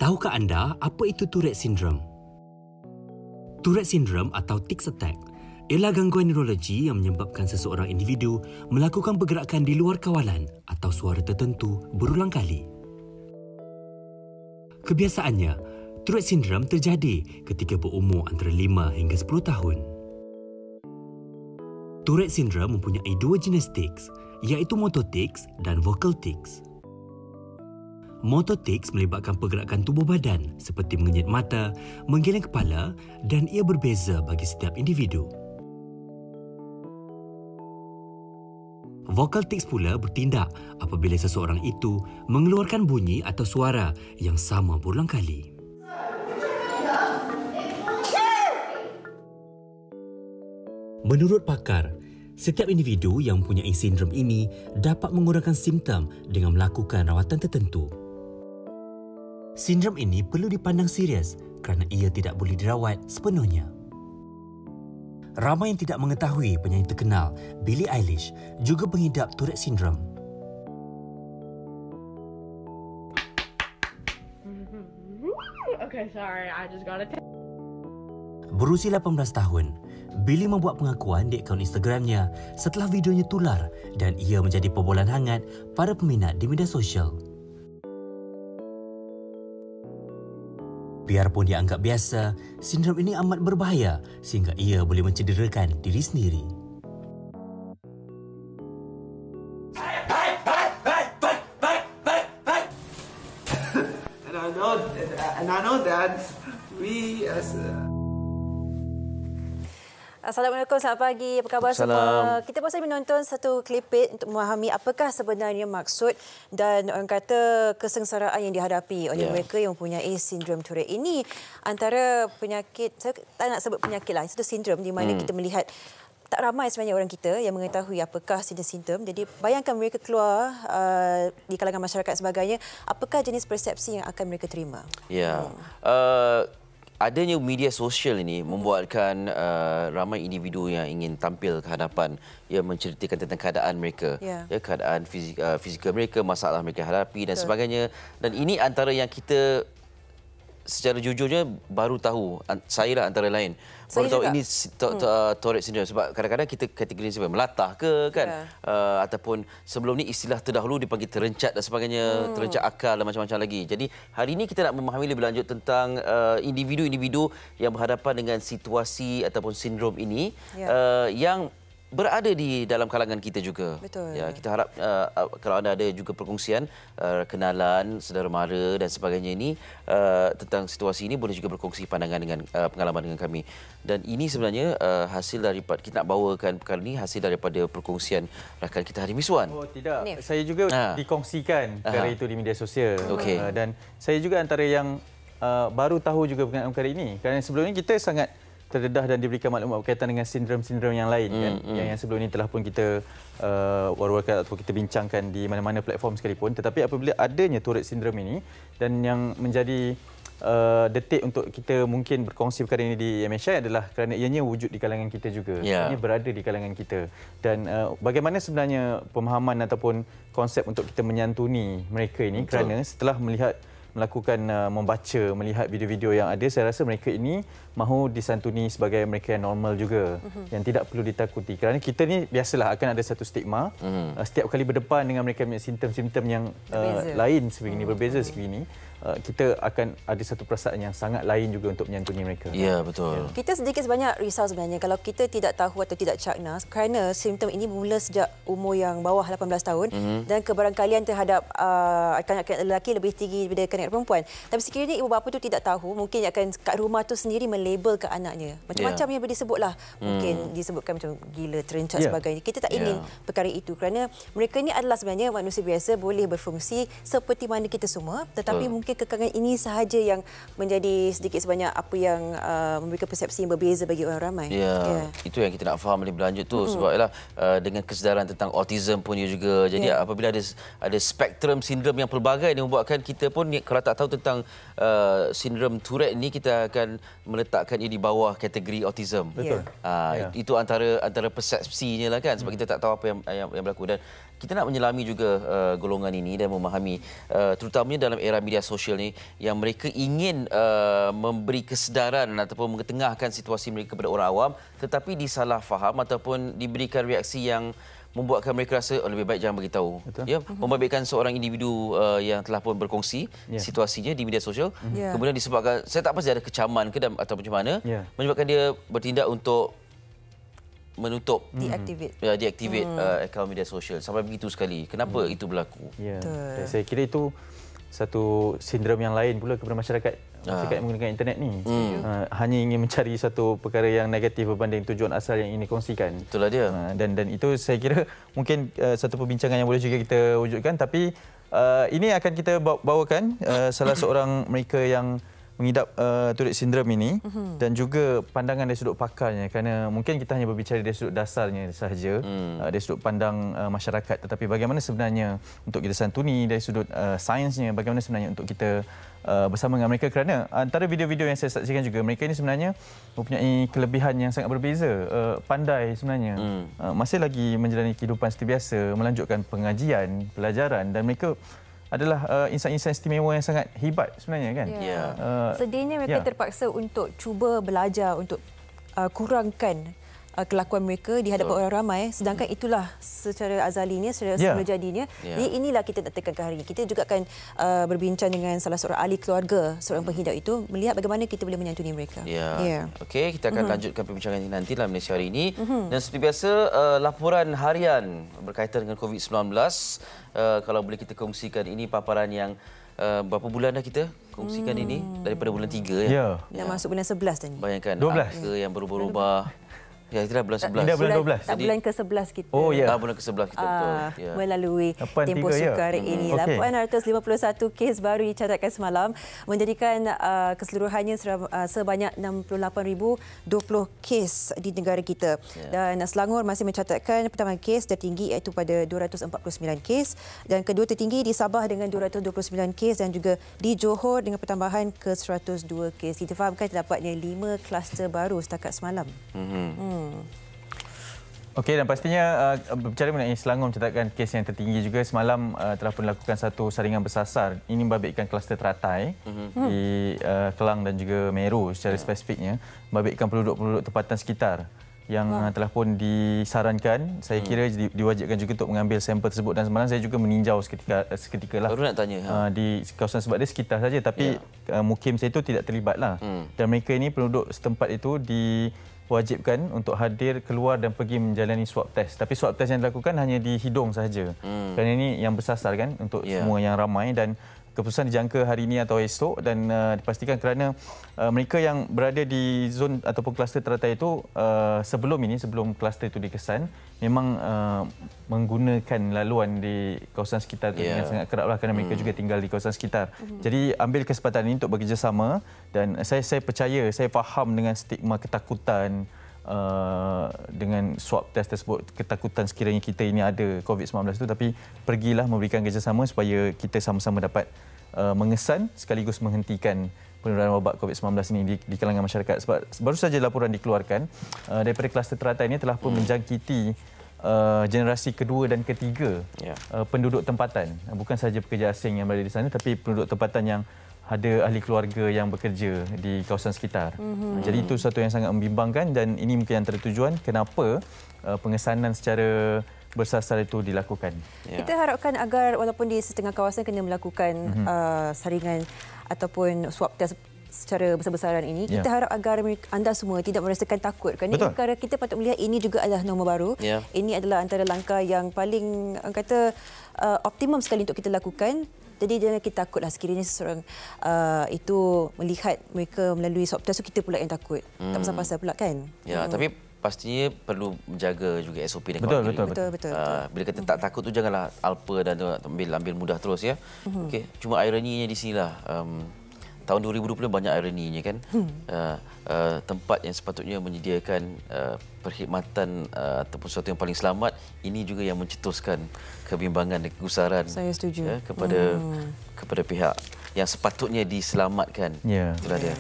Tahukah anda apa itu Tourette Syndrome? Tourette Syndrome atau tics attack ialah gangguan neurologi yang menyebabkan seseorang individu melakukan pergerakan di luar kawalan atau suara tertentu berulang kali. Kebiasaannya, Tourette Syndrome terjadi ketika berumur antara 5 hingga 10 tahun. Tourette Syndrome mempunyai dua jenis tics, iaitu motor tics dan vocal tics. Motor tics melibatkan pergerakan tubuh badan seperti mengenyit mata, menggeleng kepala dan ia berbeza bagi setiap individu. Vocal tics pula bertindak apabila seseorang itu mengeluarkan bunyi atau suara yang sama berulang kali. Menurut pakar, setiap individu yang mempunyai sindrom ini dapat mengurangkan simptom dengan melakukan rawatan tertentu. Sindrom ini perlu dipandang serius kerana ia tidak boleh dirawat sepenuhnya. Ramai yang tidak mengetahui penyanyi terkenal Billie Eilish juga mengidap Tourette Syndrome. Okay, sorry, I just got it. Berusia 18 tahun, Billie membuat pengakuan di akaun Instagramnya setelah videonya tular dan ia menjadi perbualan hangat para peminat di media sosial. Biarpun dianggap biasa, sindrom ini amat berbahaya sehingga ia boleh mencederakan diri sendiri. And I know that we as Assalamualaikum, selamat pagi. Apa khabar semua? Kita baru saja menonton satu klipit untuk memahami apakah sebenarnya maksud dan orang kata kesengsaraan yang dihadapi oleh mereka yang mempunyai sindrom Tourette ini. Antara penyakit, saya tak nak sebut penyakit lah, itu sindrom di mana kita melihat tak ramai sebenarnya orang kita yang mengetahui apakah simptom. Jadi bayangkan mereka keluar di kalangan masyarakat sebagainya, apakah jenis persepsi yang akan mereka terima? Ya. Adanya media sosial ini membuatkan ramai individu yang ingin tampil ke hadapan, ia menceritakan tentang keadaan mereka, keadaan fizikal mereka, masalah mereka hadapi dan sebagainya. Dan ini antara yang kita secara jujurnya baru tahu, saya lah antara lain. Baru tahu ini Tourette Syndrome sebab kadang-kadang kita kategori sebagai melatah ke kan, ataupun sebelum ni istilah terdahulu dipanggil terencat dan sebagainya, terencat akal dan macam-macam lagi. Jadi hari ini kita nak memahami lebih lanjut tentang individu-individu yang berhadapan dengan situasi ataupun sindrom ini yang berada di dalam kalangan kita juga. Betul. Ya, kita harap kalau anda ada juga perkongsian, kenalan, saudara mara dan sebagainya ini tentang situasi ini, boleh juga berkongsi pandangan dengan pengalaman dengan kami. Dan ini sebenarnya hasil daripada kita nak bawakan perkara ini hasil daripada perkongsian rakan kita Hari Miswan. Oh tidak, saya juga dikongsikan perkara itu di media sosial. Dan saya juga antara yang baru tahu juga berkenaan perkara ini. Kerana sebelum ini kita sangat terdedah dan diberikan maklumat berkaitan dengan sindrom-sindrom yang lain kan, yang sebelum ini telah pun kita war-warkan atau kita bincangkan di mana-mana platform sekalipun. Tetapi apabila adanya Tourette Syndrome ini dan yang menjadi detik untuk kita mungkin berkongsi perkara ini di MSI adalah kerana ianya wujud di kalangan kita juga, ianya berada di kalangan kita. Dan bagaimana sebenarnya pemahaman ataupun konsep untuk kita menyantuni mereka ini. Kerana setelah melakukan membaca, melihat video-video yang ada, saya rasa mereka ini mahu disantuni sebagai mereka yang normal juga, yang tidak perlu ditakuti. Kerana kita ni biasalah akan ada satu stigma, setiap kali berdepan dengan mereka punya simptom-simptom yang lain sebegini, berbeza sebegini, kita akan ada satu perasaan yang sangat lain juga untuk menyantuni mereka. Ya, betul. Kita sedikit sebanyak risau sebenarnya kalau kita tidak tahu atau tidak cakna kerana simptom ini bermula sejak umur yang bawah 18 tahun dan kebarangkalian terhadap kanak-kanak lelaki lebih tinggi daripada kanak-kanak perempuan. Tapi sekiranya ibu bapa tu tidak tahu, mungkin akan kat rumah tu sendiri melabel ke anaknya. Macam-macam yang boleh disebutlah. Mungkin disebutkan macam gila, terencat sebagainya. Kita tak ingin perkara itu kerana mereka ini adalah sebenarnya manusia biasa, boleh berfungsi seperti mana kita semua, tetapi mungkin kekalangan ini sahaja yang menjadi sedikit sebanyak apa yang memberikan persepsi yang berbeza bagi orang ramai. Itu yang kita nak faham lebih lanjut tu. Sebab ialah dengan kesedaran tentang autism punya juga. Jadi apabila ada spektrum sindrom yang pelbagai, dia membuatkan kita pun kalau tak tahu tentang sindrom Tourette ini, kita akan meletakkan ia di bawah kategori autism. Betul. Itu antara persepsinya lah kan, sebab kita tak tahu apa yang berlaku. Dan kita nak menyelami juga golongan ini dan memahami, terutamanya dalam era media sosial ni, yang mereka ingin memberi kesedaran ataupun mengetengahkan situasi mereka kepada orang awam, tetapi disalah faham ataupun diberikan reaksi yang membuatkan mereka rasa lebih baik jangan beritahu. Ya, membabitkan seorang individu yang telah pun berkongsi situasinya di media sosial. Kemudian disebabkan, saya tak pasti ada kecaman ke atau macam mana, menyebabkan dia bertindak untuk menutup, deactivate akaun media sosial. Sampai begitu sekali. Kenapa itu berlaku? Dan saya kira itu satu sindrom yang lain pula kepada masyarakat yang menggunakan internet ni. Hanya ingin mencari satu perkara yang negatif berbanding tujuan asal yang ingin dikongsikan. Itulah dia. Dan itu saya kira mungkin satu perbincangan yang boleh juga kita wujudkan, tapi ini akan kita bawakan salah seorang mereka yang mengidap Tourette syndrome ini dan juga pandangan dari sudut pakarnya, kerana mungkin kita hanya berbicara dari sudut dasarnya sahaja, dari sudut pandang masyarakat, tetapi bagaimana sebenarnya untuk kita santuni dari sudut sainsnya, bagaimana sebenarnya untuk kita bersama dengan mereka, kerana antara video-video yang saya saksikan juga, mereka ini sebenarnya mempunyai kelebihan yang sangat berbeza, pandai sebenarnya, masih lagi menjalani kehidupan seperti biasa, melanjutkan pengajian, pelajaran, dan mereka adalah insan-insan istimewa yang sangat hebat sebenarnya kan. Sedihnya mereka terpaksa untuk cuba belajar untuk kurangkan kelakuan mereka di hadapan orang ramai, sedangkan itulah secara azalinya, secara semula jadinya. Jadi inilah kita nak tekankan hari ini. Kita juga akan berbincang dengan salah seorang ahli keluarga seorang penghidap itu, melihat bagaimana kita boleh menyantuni mereka. Okey, kita akan lanjutkan perbincangan ini nanti dalam Malaysia hari ini. Dan seperti biasa, laporan harian berkaitan dengan COVID-19. Kalau boleh kita kongsikan, ini paparan yang berapa bulan dah kita kongsikan ini? Daripada bulan 3 ya. Dah masuk bulan 11 dah ni. Bayangkan 12 angka yang berubah-ubah. Ya, itu dah bulan 11. Dah bulan 12. Tak, bulan ke-11 kita. Oh ya. Bulan ke-11 kita betul. Melalui tempoh suka hari ini. 851 kes baru dicatatkan semalam, menjadikan keseluruhannya sebanyak 68,020 kes di negara kita. Dan Selangor masih mencatatkan pertambahan kes tertinggi, iaitu pada 249 kes, dan kedua tertinggi di Sabah dengan 229 kes, dan juga di Johor dengan pertambahan ke 102 kes. Kita fahamkan terdapatnya 5 kluster baru setakat semalam. Okey, dan pastinya berbicara mengenai Selangor mencatatkan kes yang tertinggi juga, semalam telah pun dilakukan satu saringan bersasar. Ini membabitkan kluster teratai di Kelang dan juga Meru secara spesifiknya, membabitkan penduduk-penduduk tempatan sekitar yang telah pun disarankan. Saya kira diwajibkan juga untuk mengambil sampel tersebut, dan semalam saya juga meninjau seketika lah. Baru nak tanya. Di kawasan, sebab dia sekitar saja, tapi mukim saya itu tidak terlibat lah. Dan mereka ini, penduduk setempat itu, diwajibkan untuk hadir, keluar dan pergi menjalani swab test. Tapi swab test yang dilakukan hanya di hidung sahaja. Kerana ini yang bersasar kan untuk semua yang ramai, dan keputusan dijangka hari ini atau esok, dan dipastikan kerana mereka yang berada di zon ataupun kluster teratai itu sebelum kluster itu dikesan, memang menggunakan laluan di kawasan sekitar dengan sangat keraplah, kerana mereka juga tinggal di kawasan sekitar. Jadi ambil kesempatan ini untuk bekerjasama, dan saya percaya, saya faham dengan stigma ketakutan dengan swab test tersebut, ketakutan sekiranya kita ini ada COVID-19 itu, tapi pergilah memberikan kerjasama supaya kita sama-sama dapat mengesan sekaligus menghentikan penularan wabak COVID-19 ini di kalangan masyarakat. Sebab baru saja laporan dikeluarkan daripada kluster teratai ini telah pun menjangkiti generasi kedua dan ketiga penduduk tempatan. Bukan sahaja pekerja asing yang berada di sana, tapi penduduk tempatan yang ada ahli keluarga yang bekerja di kawasan sekitar. Jadi itu satu yang sangat membimbangkan, dan ini mungkin antara tujuan kenapa pengesanan secara bersasar itu dilakukan. Kita harapkan agar walaupun di setengah kawasan kena melakukan saringan ataupun swab test secara besar-besaran ini, kita harap agar anda semua tidak merasakan takut. Kerana ini perkara kita patut melihat ini juga adalah norma baru. Ini adalah antara langkah yang paling optimum sekali untuk kita lakukan. Jadi jangan kita takutlah sekiranya seseorang itu melihat mereka melalui swab test, kita pula yang takut. Tak pasal-pasal pula kan. Tapi pastinya perlu menjaga juga SOP dan betul. Bila kata tak takut tu janganlah alpa dan ambil mudah terus ya. Okey, cuma ironinya di sinilah. Tahun 2020 banyak ironinya kan. Tempat yang sepatutnya menyediakan perkhidmatan ataupun sesuatu yang paling selamat, ini juga yang mencetuskan kebimbangan dan kegusaran. Saya setuju. Kepada pihak yang sepatutnya diselamatkan. Itulah dia.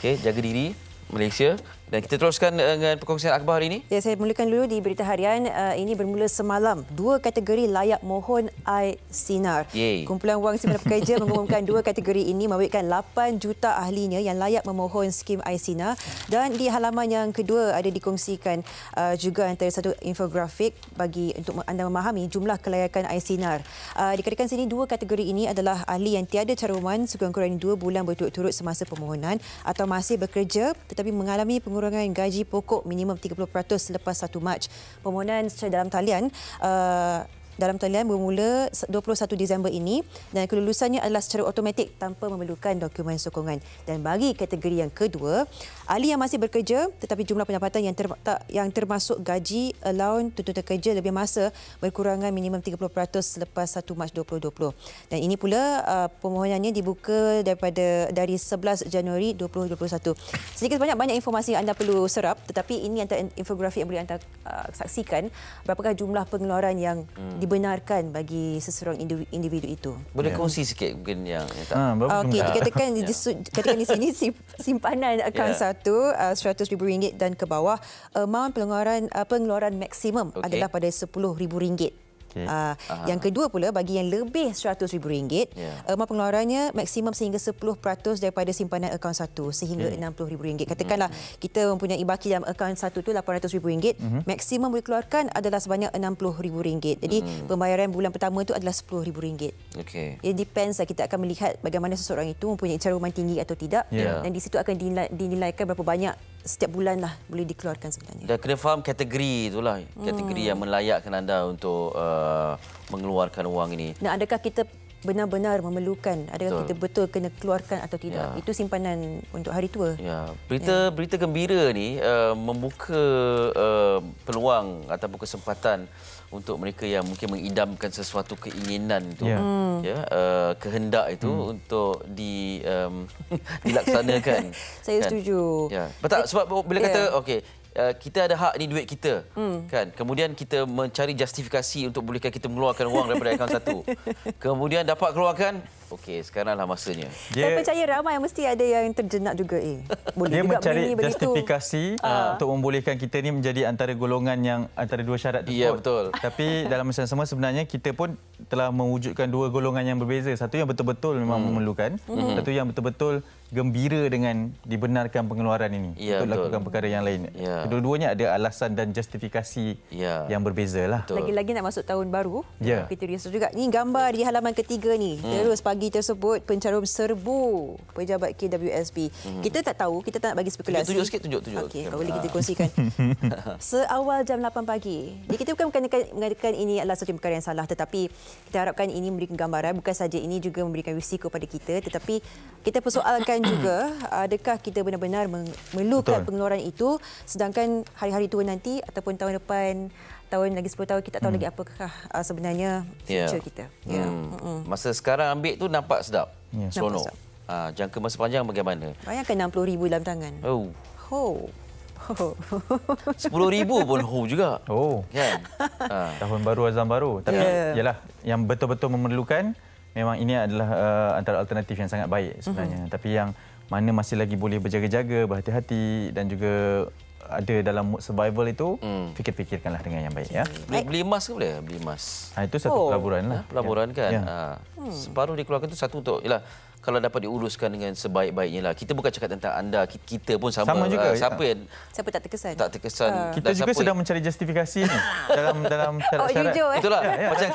Okey, jaga diri Malaysia. Dan kita teruskan dengan perkongsian akhbar hari ini. Ya, saya mulakan dulu di berita harian. Ini bermula semalam. 2 kategori layak mohon air sinar. Kumpulan Wang Simpan Pekerja mengumumkan 2 kategori ini memberikan 8 juta ahlinya yang layak memohon skim air sinar. Dan di halaman yang kedua ada dikongsikan juga antara satu infografik bagi untuk anda memahami jumlah kelayakan air sinar. Dikatakan sini 2 kategori ini adalah ahli yang tiada caruman sekurang-kurangnya 2 bulan berturut-turut semasa permohonan atau masih bekerja tetapi mengalami pengurangan gaji pokok minimum 30% selepas 1 Mac. Permohonan secara dalam talian bermula 21 Disember ini dan kelulusannya adalah secara automatik tanpa memerlukan dokumen sokongan. Dan bagi kategori yang kedua, ahli yang masih bekerja tetapi jumlah pendapatan yang termasuk gaji, allowance, tuntutan kerja lebih masa berkurangan minimum 30% selepas 1 Mac 2020. Dan ini pula permohonannya dibuka dari 11 Januari 2021. Sedikit banyak informasi yang anda perlu serap, tetapi ini antara infografik yang boleh anda saksikan berapakah jumlah pengeluaran yang dibenarkan bagi seseorang individu itu. Boleh kongsi sikit mungkin yang tak. Okey, dikatakan di sini simpanan akaun satu RM100,000 dan ke bawah, amount pengeluaran maksimum adalah pada RM10,000. Yang kedua pula bagi yang lebih RM100,000, amount pengeluarannya maksimum sehingga 10% daripada simpanan akaun satu sehingga RM60,000. Katakanlah kita mempunyai baki dalam akaun satu tu RM800,000, maksimum boleh keluarkan adalah sebanyak RM60,000. Jadi pembayaran bulan pertama tu adalah RM10,000. It depends, kita akan melihat bagaimana seseorang itu mempunyai caruman tinggi atau tidak, dan di situ akan dinilaikan berapa banyak setiap bulan lah boleh dikeluarkan sebenarnya. Dan kena faham kategori itulah, kategori yang melayakkan anda untuk mengeluarkan wang ini. Dan adakah kita benar-benar memerlukan, adakah kita betul kena keluarkan atau tidak? Itu simpanan untuk hari tua. Berita gembira ni membuka peluang ataupun kesempatan untuk mereka yang mungkin mengidamkan sesuatu keinginan itu, kehendak itu untuk dilaksanakan. Saya setuju. Betul, sebab bila kata kita ada hak ni duit kita, kan? Kemudian kita mencari justifikasi untuk bolehkan kita mengeluarkan wang daripada akaun satu. Kemudian dapat keluarkan, sekaranglah masanya. Saya percaya ramai mesti ada yang terjenak juga. Boleh dia juga mencari beli justifikasi untuk membolehkan kita ni menjadi antara golongan yang antara 2 syarat tersebut. Ya, betul. Tapi dalam masa yang sama sebenarnya kita pun telah mewujudkan 2 golongan yang berbeza. Satu yang betul-betul memang memerlukan, satu yang betul-betul gembira dengan dibenarkan pengeluaran ini untuk lakukan perkara yang lain. Kedua-duanya ada alasan dan justifikasi yang berbezalah. Lagi-lagi nak masuk tahun baru, kita risau juga. Ni gambar di halaman ketiga ni. Terus pagi tersebut pencarum serbu pejabat KWSP. Kita tak tahu, kita tak nak bagi spekulasi. Tunjuk sikit, tunjuk. Okey, kalau boleh kita kongsikan. Seawal jam 8 pagi. Jadi kita bukan mengatakan ini adalah satu perkara yang salah, tetapi kita harapkan ini memberikan gambaran. Bukan saja ini juga memberikan risiko pada kita, tetapi kita persoalkan juga adakah kita benar-benar memerlukan pengeluaran itu, sedangkan hari-hari tua nanti ataupun tahun depan, tahun lagi 10 tahun kita tak tahu lagi apakah sebenarnya future kita. Masa sekarang ambil tu nampak sedap. Seronok. Jangka masa panjang bagaimana? Bayangkan RM60,000 dalam tangan. RM10,000 pun juga. Kan? Tahun baru, azam baru. Tapi yalah, yang betul-betul memerlukan, memang ini adalah antara alternatif yang sangat baik sebenarnya. Tapi yang mana masih lagi boleh berjaga-jaga, berhati-hati dan juga ada dalam mood survival itu, fikir-fikirkanlah dengan yang baik. Beli emas ke boleh? Beli emas. Itu satu pelaburan lah. Pelaburan kan. Separuh dikeluarkan itu satu untuk kalau dapat diuruskan dengan sebaik-baiknya lah. Kita bukan cakap tentang anda, kita pun sama juga. Siapa tak terkesan? Tak terkesan. Kita juga sedang mencari justifikasi ni dalam syarat-syarat. Itulah. Macam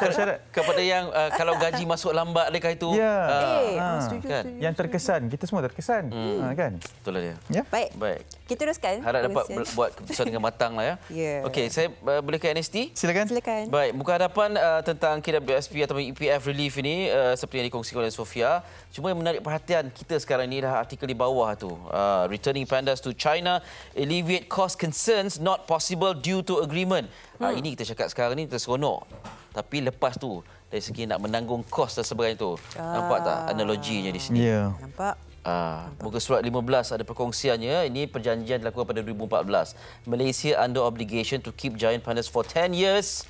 kepada yang kalau gaji masuk lambat adakah itu? Setuju. Yang terkesan, kita semua terkesan. Kan? Itulah dia. Baik. Kita teruskan. Harap dapat buat keputusan dengan matang lah Okey, saya boleh ke NST? Silakan. Baik, muka hadapan tentang KWSP atau EPF relief ini seperti yang dikongsikan oleh Sofia. Cuma yang menarik perhatian kita sekarang ini adalah artikel di bawah tu. Returning pandas to China, alleviate cost concerns not possible due to agreement. Ini kita cakap sekarang ni terseronok. Tapi lepas tu, dari segi nak menanggung kos dan sebagainya tu. Nampak tak analoginya di sini? Nampak. Muka surat 15 ada perkongsiannya. Ini perjanjian dilakukan pada 2014. Malaysia under obligation to keep giant pandas for 10 years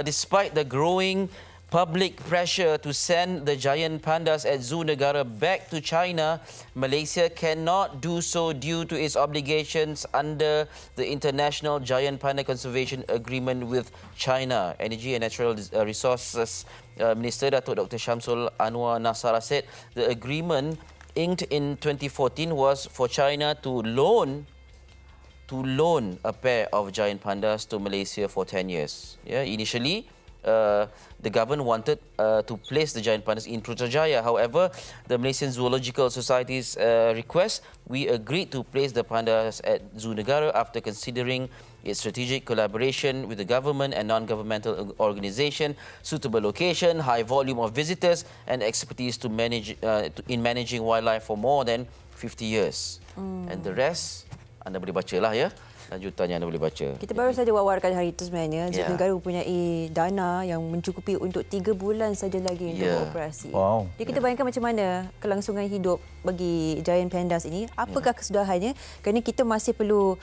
despite the growing public pressure to send the giant pandas at Zoo Negara back to China, Malaysia cannot do so due to its obligations under the International Giant Panda Conservation Agreement with China. Energy and Natural Resources Minister Datuk Dr. Syamsul Anwar Nasara said the agreement inked in 2014 was for China to loan a pair of giant pandas to Malaysia for 10 years. Initially, the government wanted to place the giant pandas in Putrajaya. However, the Malaysian Zoological Society's request, we agreed to place the pandas at Zoo Negara after considering its strategic collaboration with the government and non-governmental organisation, suitable location, high volume of visitors and expertise to manage in managing wildlife for more than 50 years. And the rest, anda boleh bacalah ya. Lanjutannya anda boleh baca. Kita baru saja wawarkan hari itu sebenarnya. Zoo Negara mempunyai dana yang mencukupi untuk 3 bulan saja lagi untuk beroperasi. Wow. Jadi kita bayangkan macam mana kelangsungan hidup bagi giant pandas ini. Apakah kesudahannya? Kerana kita masih perlu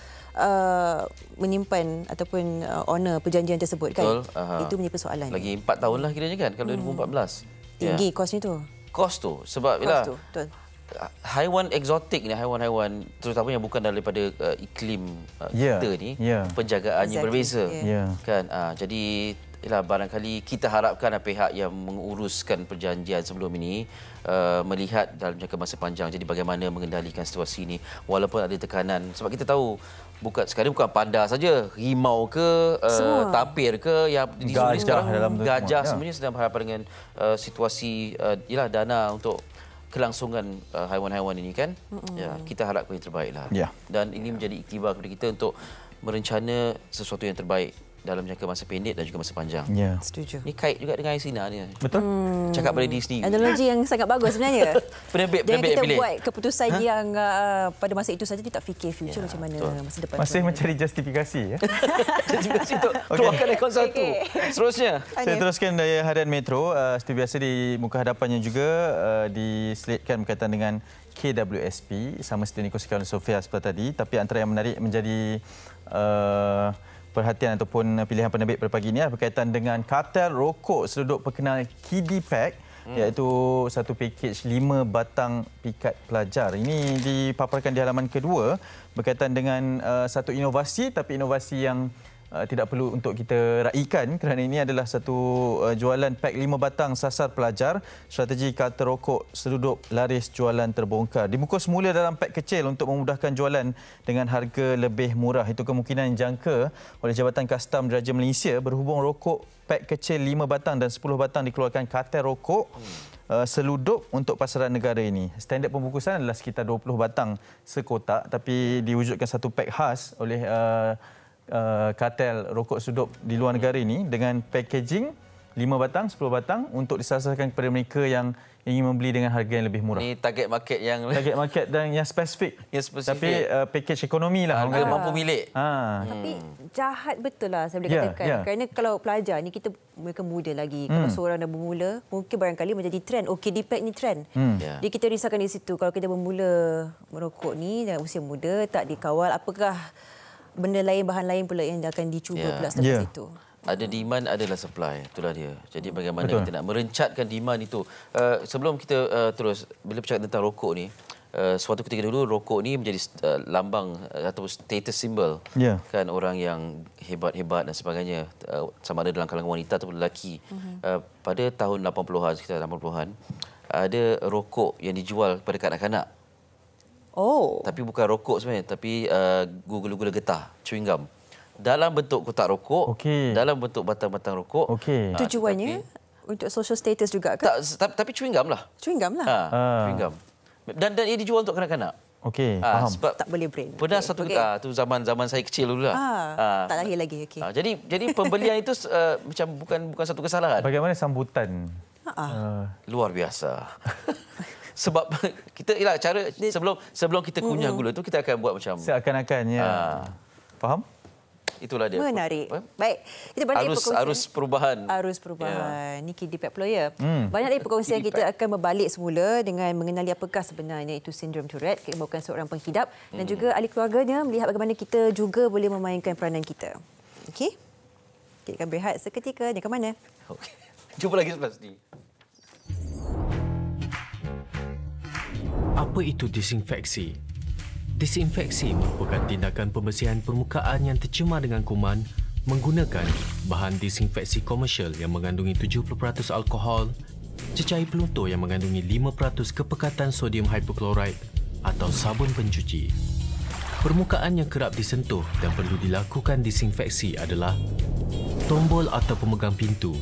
menyimpan ataupun honor perjanjian tersebut kan. Itu menjadi persoalan. Lagi 4 tahun lah kiranya kan kalau 2014. Tinggi kosnya tu. Kos tu sebab kos tu, betul. Haiwan eksotik ni, haiwan-haiwan terutama yang bukan daripada iklim kita ni, penjagaannya berbeza. Kan? Jadi barangkali kita harapkan pihak yang menguruskan perjanjian sebelum ini melihat dalam jangka masa panjang jadi bagaimana mengendalikan situasi ini walaupun ada tekanan. Sebab kita tahu sekarang bukan panda saja, rimau ke, tapir ke, yang di sekarang gajah semuanya sedang berhadapan dengan situasi dana untuk kelangsungan haiwan-haiwan ini kan. Kita harapkan yang terbaiklah. Dan ini menjadi iktibar kepada kita untuk merencana sesuatu yang terbaik dalam jangka masa pendek dan juga masa panjang. Setuju. Ni kait juga dengan Aisina ni. Betul. Cakap pada diri sendiri. Analogi yang sangat bagus sebenarnya. Penebik kita pilih. buat keputusan yang pada masa itu saja, kita tak fikir future macam mana masa depan. Masih mencari justifikasi ya. Justifikasi untuk keluarkan aircon satu. Seterusnya. Saya teruskan dari Harian Metro. Seperti biasa di muka hadapannya juga diselitkan berkaitan dengan KWSP sama seperti dikongsikan oleh Sofia sebelah tadi. Tapi antara yang menarik menjadi perhatian ataupun pilihan penerbit pada pagi ini berkaitan dengan kartel rokok seluduk perkenal Kiddie Pack, iaitu satu pakej 5 batang pikat pelajar. Ini dipaparkan di halaman kedua berkaitan dengan satu inovasi, tapi inovasi yang tidak perlu untuk kita raikan kerana ini adalah satu jualan pak 5 batang sasar pelajar, strategi kartel rokok seluduk laris jualan terbongkar. Dibungkus semula dalam pak kecil untuk memudahkan jualan dengan harga lebih murah. Itu kemungkinan yang jangka oleh Jabatan Kastam Diraja Malaysia berhubung rokok pak kecil 5 batang dan 10 batang dikeluarkan kartel rokok seluduk untuk pasaran negara ini. Standard pembungkusan adalah sekitar 20 batang sekotak, tapi diwujudkan satu pak khas oleh kartel rokok seluduk di luar negara ini dengan packaging 5 batang, 10 batang untuk disasarkan kepada mereka yang ingin membeli dengan harga yang lebih murah. Ini target market dan yang spesifik. Tapi package ekonomi lah. Harga mampu milik. Tapi jahat betul lah saya boleh katakan. Kerana kalau pelajar ni mereka muda lagi. Kalau seorang dah bermula, mungkin barangkali menjadi trend. Kiddie Pack ni trend. Jadi kita risaukan di situ. Kalau kita bermula merokok ni dalam usia muda, tak dikawal, apakah benda lain, bahan lain pula yang akan dicuba pula selepas itu. Ada demand, adalah supply. Itulah dia. Jadi bagaimana kita nak merencatkan demand itu. Sebelum kita terus, bila bercakap tentang rokok ni, suatu ketika dulu rokok ni menjadi lambang atau status symbol. Kan orang yang hebat-hebat dan sebagainya, sama ada dalam kalangan wanita atau lelaki. Pada tahun 80-an, sekitar 80-an, ada rokok yang dijual kepada kanak-kanak. Tapi bukan rokok sebenarnya, tapi gula-gula getah, chewing gum. Dalam bentuk kotak rokok, dalam bentuk batang-batang rokok. Tujuannya untuk social status juga ke? Tapi chewing gum lah. Chewing gum lah. Chewing gum. Dan ia dijual untuk kanak-kanak. Faham. Sebab tak boleh brand. Pernah satu tu zaman saya kecil dulu lah. Tak lahir lagi. Jadi pembelian itu macam bukan satu kesalahan. Bagaimana sambutan? Luar biasa. Sebab kita cara sebelum kita kunyah gula tu kita akan buat macam seakan-akan faham? Itulah dia. Menarik. Baik. Kita balik arus perubahan. Ni Kiddie Pack Employer. Banyak lagi perkongsian kita akan berbalik semula dengan mengenali apakah sebenarnya itu sindrom Tourette, bukan seorang penghidap dan juga ahli keluarganya, melihat bagaimana kita juga boleh memainkan peranan kita. Okey? Kita akan berehat seketika. Jangan ke mana? Okey. Jumpa lagi selepas ni. Apa itu disinfeksi? Disinfeksi merupakan tindakan pembersihan permukaan yang tercemar dengan kuman menggunakan bahan disinfeksi komersial yang mengandungi 70% alkohol, cecair peluntur yang mengandungi 5% kepekatan sodium hypochlorite atau sabun pencuci. Permukaan yang kerap disentuh dan perlu dilakukan disinfeksi adalah tombol atau pemegang pintu,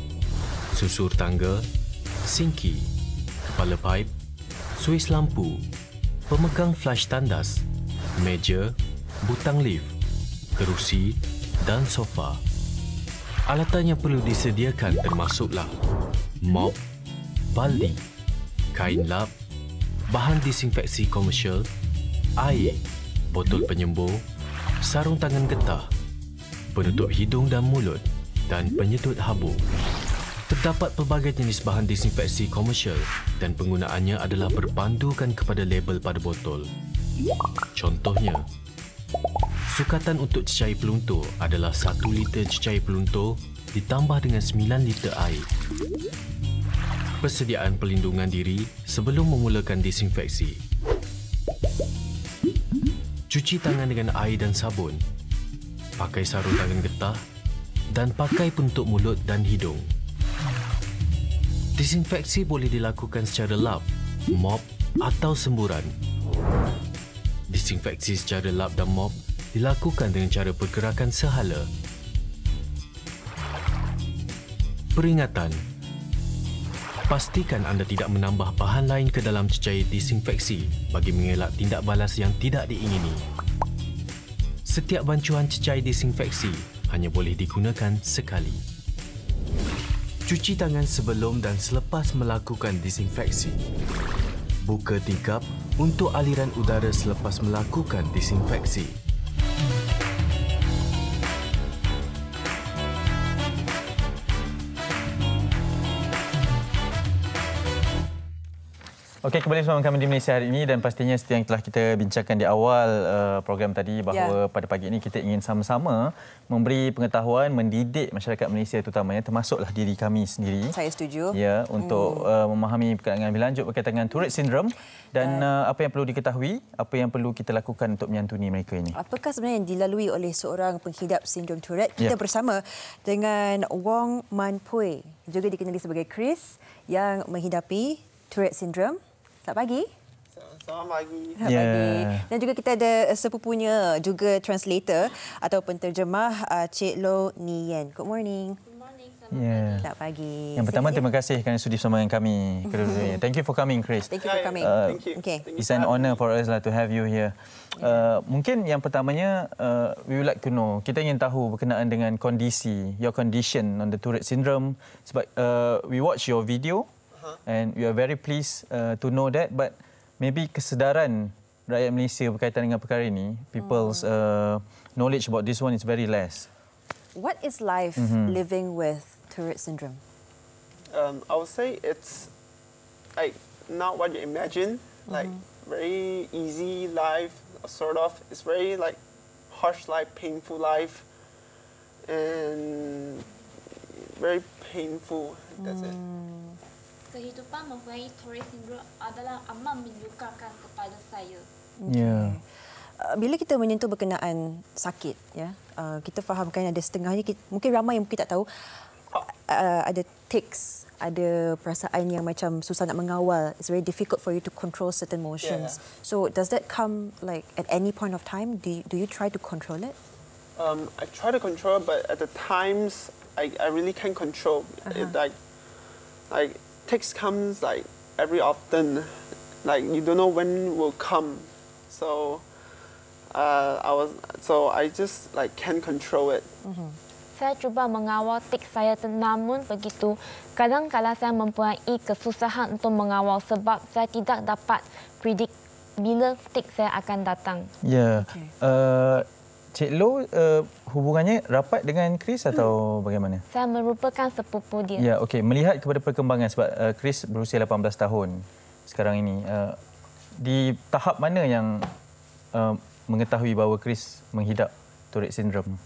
susur tangga, sinki, kepala paip, suis lampu, pemegang flash tandas, meja, butang lift, kerusi dan sofa. Alatan yang perlu disediakan termasuklah mop, baldi, kain lap, bahan disinfeksi komersial, air, botol penyembur, sarung tangan getah, penutup hidung dan mulut dan penyedut habuk. Terdapat pelbagai jenis bahan disinfeksi komersial dan penggunaannya adalah berpandukan kepada label pada botol. Contohnya, sukatan untuk cecair peluntur adalah 1 liter cecair peluntur ditambah dengan 9 liter air. Persediaan perlindungan diri sebelum memulakan disinfeksi. Cuci tangan dengan air dan sabun. Pakai sarung tangan getah dan pakai penutup mulut dan hidung. Disinfeksi boleh dilakukan secara lap, mop atau semburan. Disinfeksi secara lap dan mop dilakukan dengan cara pergerakan sehala. Peringatan. Pastikan anda tidak menambah bahan lain ke dalam cecair disinfeksi bagi mengelak tindak balas yang tidak diingini. Setiap bancuan cecair disinfeksi hanya boleh digunakan sekali. Cuci tangan sebelum dan selepas melakukan disinfeksi. Buka tingkap untuk aliran udara selepas melakukan disinfeksi. Okey, kembali bersama kami di Malaysia hari ini dan pastinya seperti yang telah kita bincangkan di awal program tadi bahawa pada pagi ini kita ingin sama-sama memberi pengetahuan, mendidik masyarakat Malaysia terutamanya termasuklah diri kami sendiri. Saya setuju. Ya, untuk memahami perkara lebih lanjut berkaitan dengan Tourette Syndrome dan apa yang perlu diketahui, apa yang perlu kita lakukan untuk menyantuni mereka ini. Apakah sebenarnya yang dilalui oleh seorang penghidap sindrom Tourette? Kita bersama dengan Wong Man Pui, juga dikenali sebagai Chris, yang menghidapi Tourette Syndrome. Selamat pagi. Selamat pagi. Selamat pagi. Dan juga kita ada sepupunya, juga translator atau penterjemah, Cik Lo Nian. Good morning. Good morning. Selamat pagi. Yang pertama, terima kasih kerana sudi bersama dengan kami. Thank you for coming, Chris. Thank you for coming. Thank you. Okay. It's an honor for us to have you here. Mungkin yang pertamanya, we would like to know, kita ingin tahu berkenaan dengan kondisi, your condition on the Tourette Syndrome. Sebab we watch your video and we are very pleased to know that, but maybe kesedaran rakyat Malaysia berkaitan dengan perkara ini, people's knowledge about this one is very less. What is life living with Tourette Syndrome? I would say it's like not what you imagine, like very easy life, sort of. It's very like harsh life, painful life, and very painful. That's it. Kehidupan mempunyai Tourette Syndrome adalah amat menyukarkan kepada saya. Ya. Bila kita menyentuh berkenaan sakit, ya, kita fahamkan ada setengahnya, mungkin ramai yang mungkin tak tahu, ada tics, ada perasaan yang macam susah nak mengawal. It's very difficult for you to control certain emotions. Yeah. So does that come like at any point of time? Do you try to control it? I try to control, but at the times I really can't control it. Like tics comes like every often, like you don't know when will come. So I just like can't control it. Saya cuba mengawal tik saya, namun begitu kadang-kadang saya mempunyai kesusahan untuk mengawal sebab saya tidak dapat predict bila tik saya akan datang. Ya. Cik Lo hubungannya rapat dengan Chris atau bagaimana? Saya merupakan sepupu dia. Ya, okey. Melihat kepada perkembangan sebab Chris berusia 18 tahun sekarang ini, di tahap mana yang mengetahui bahawa Chris menghidap Tourette Syndrome?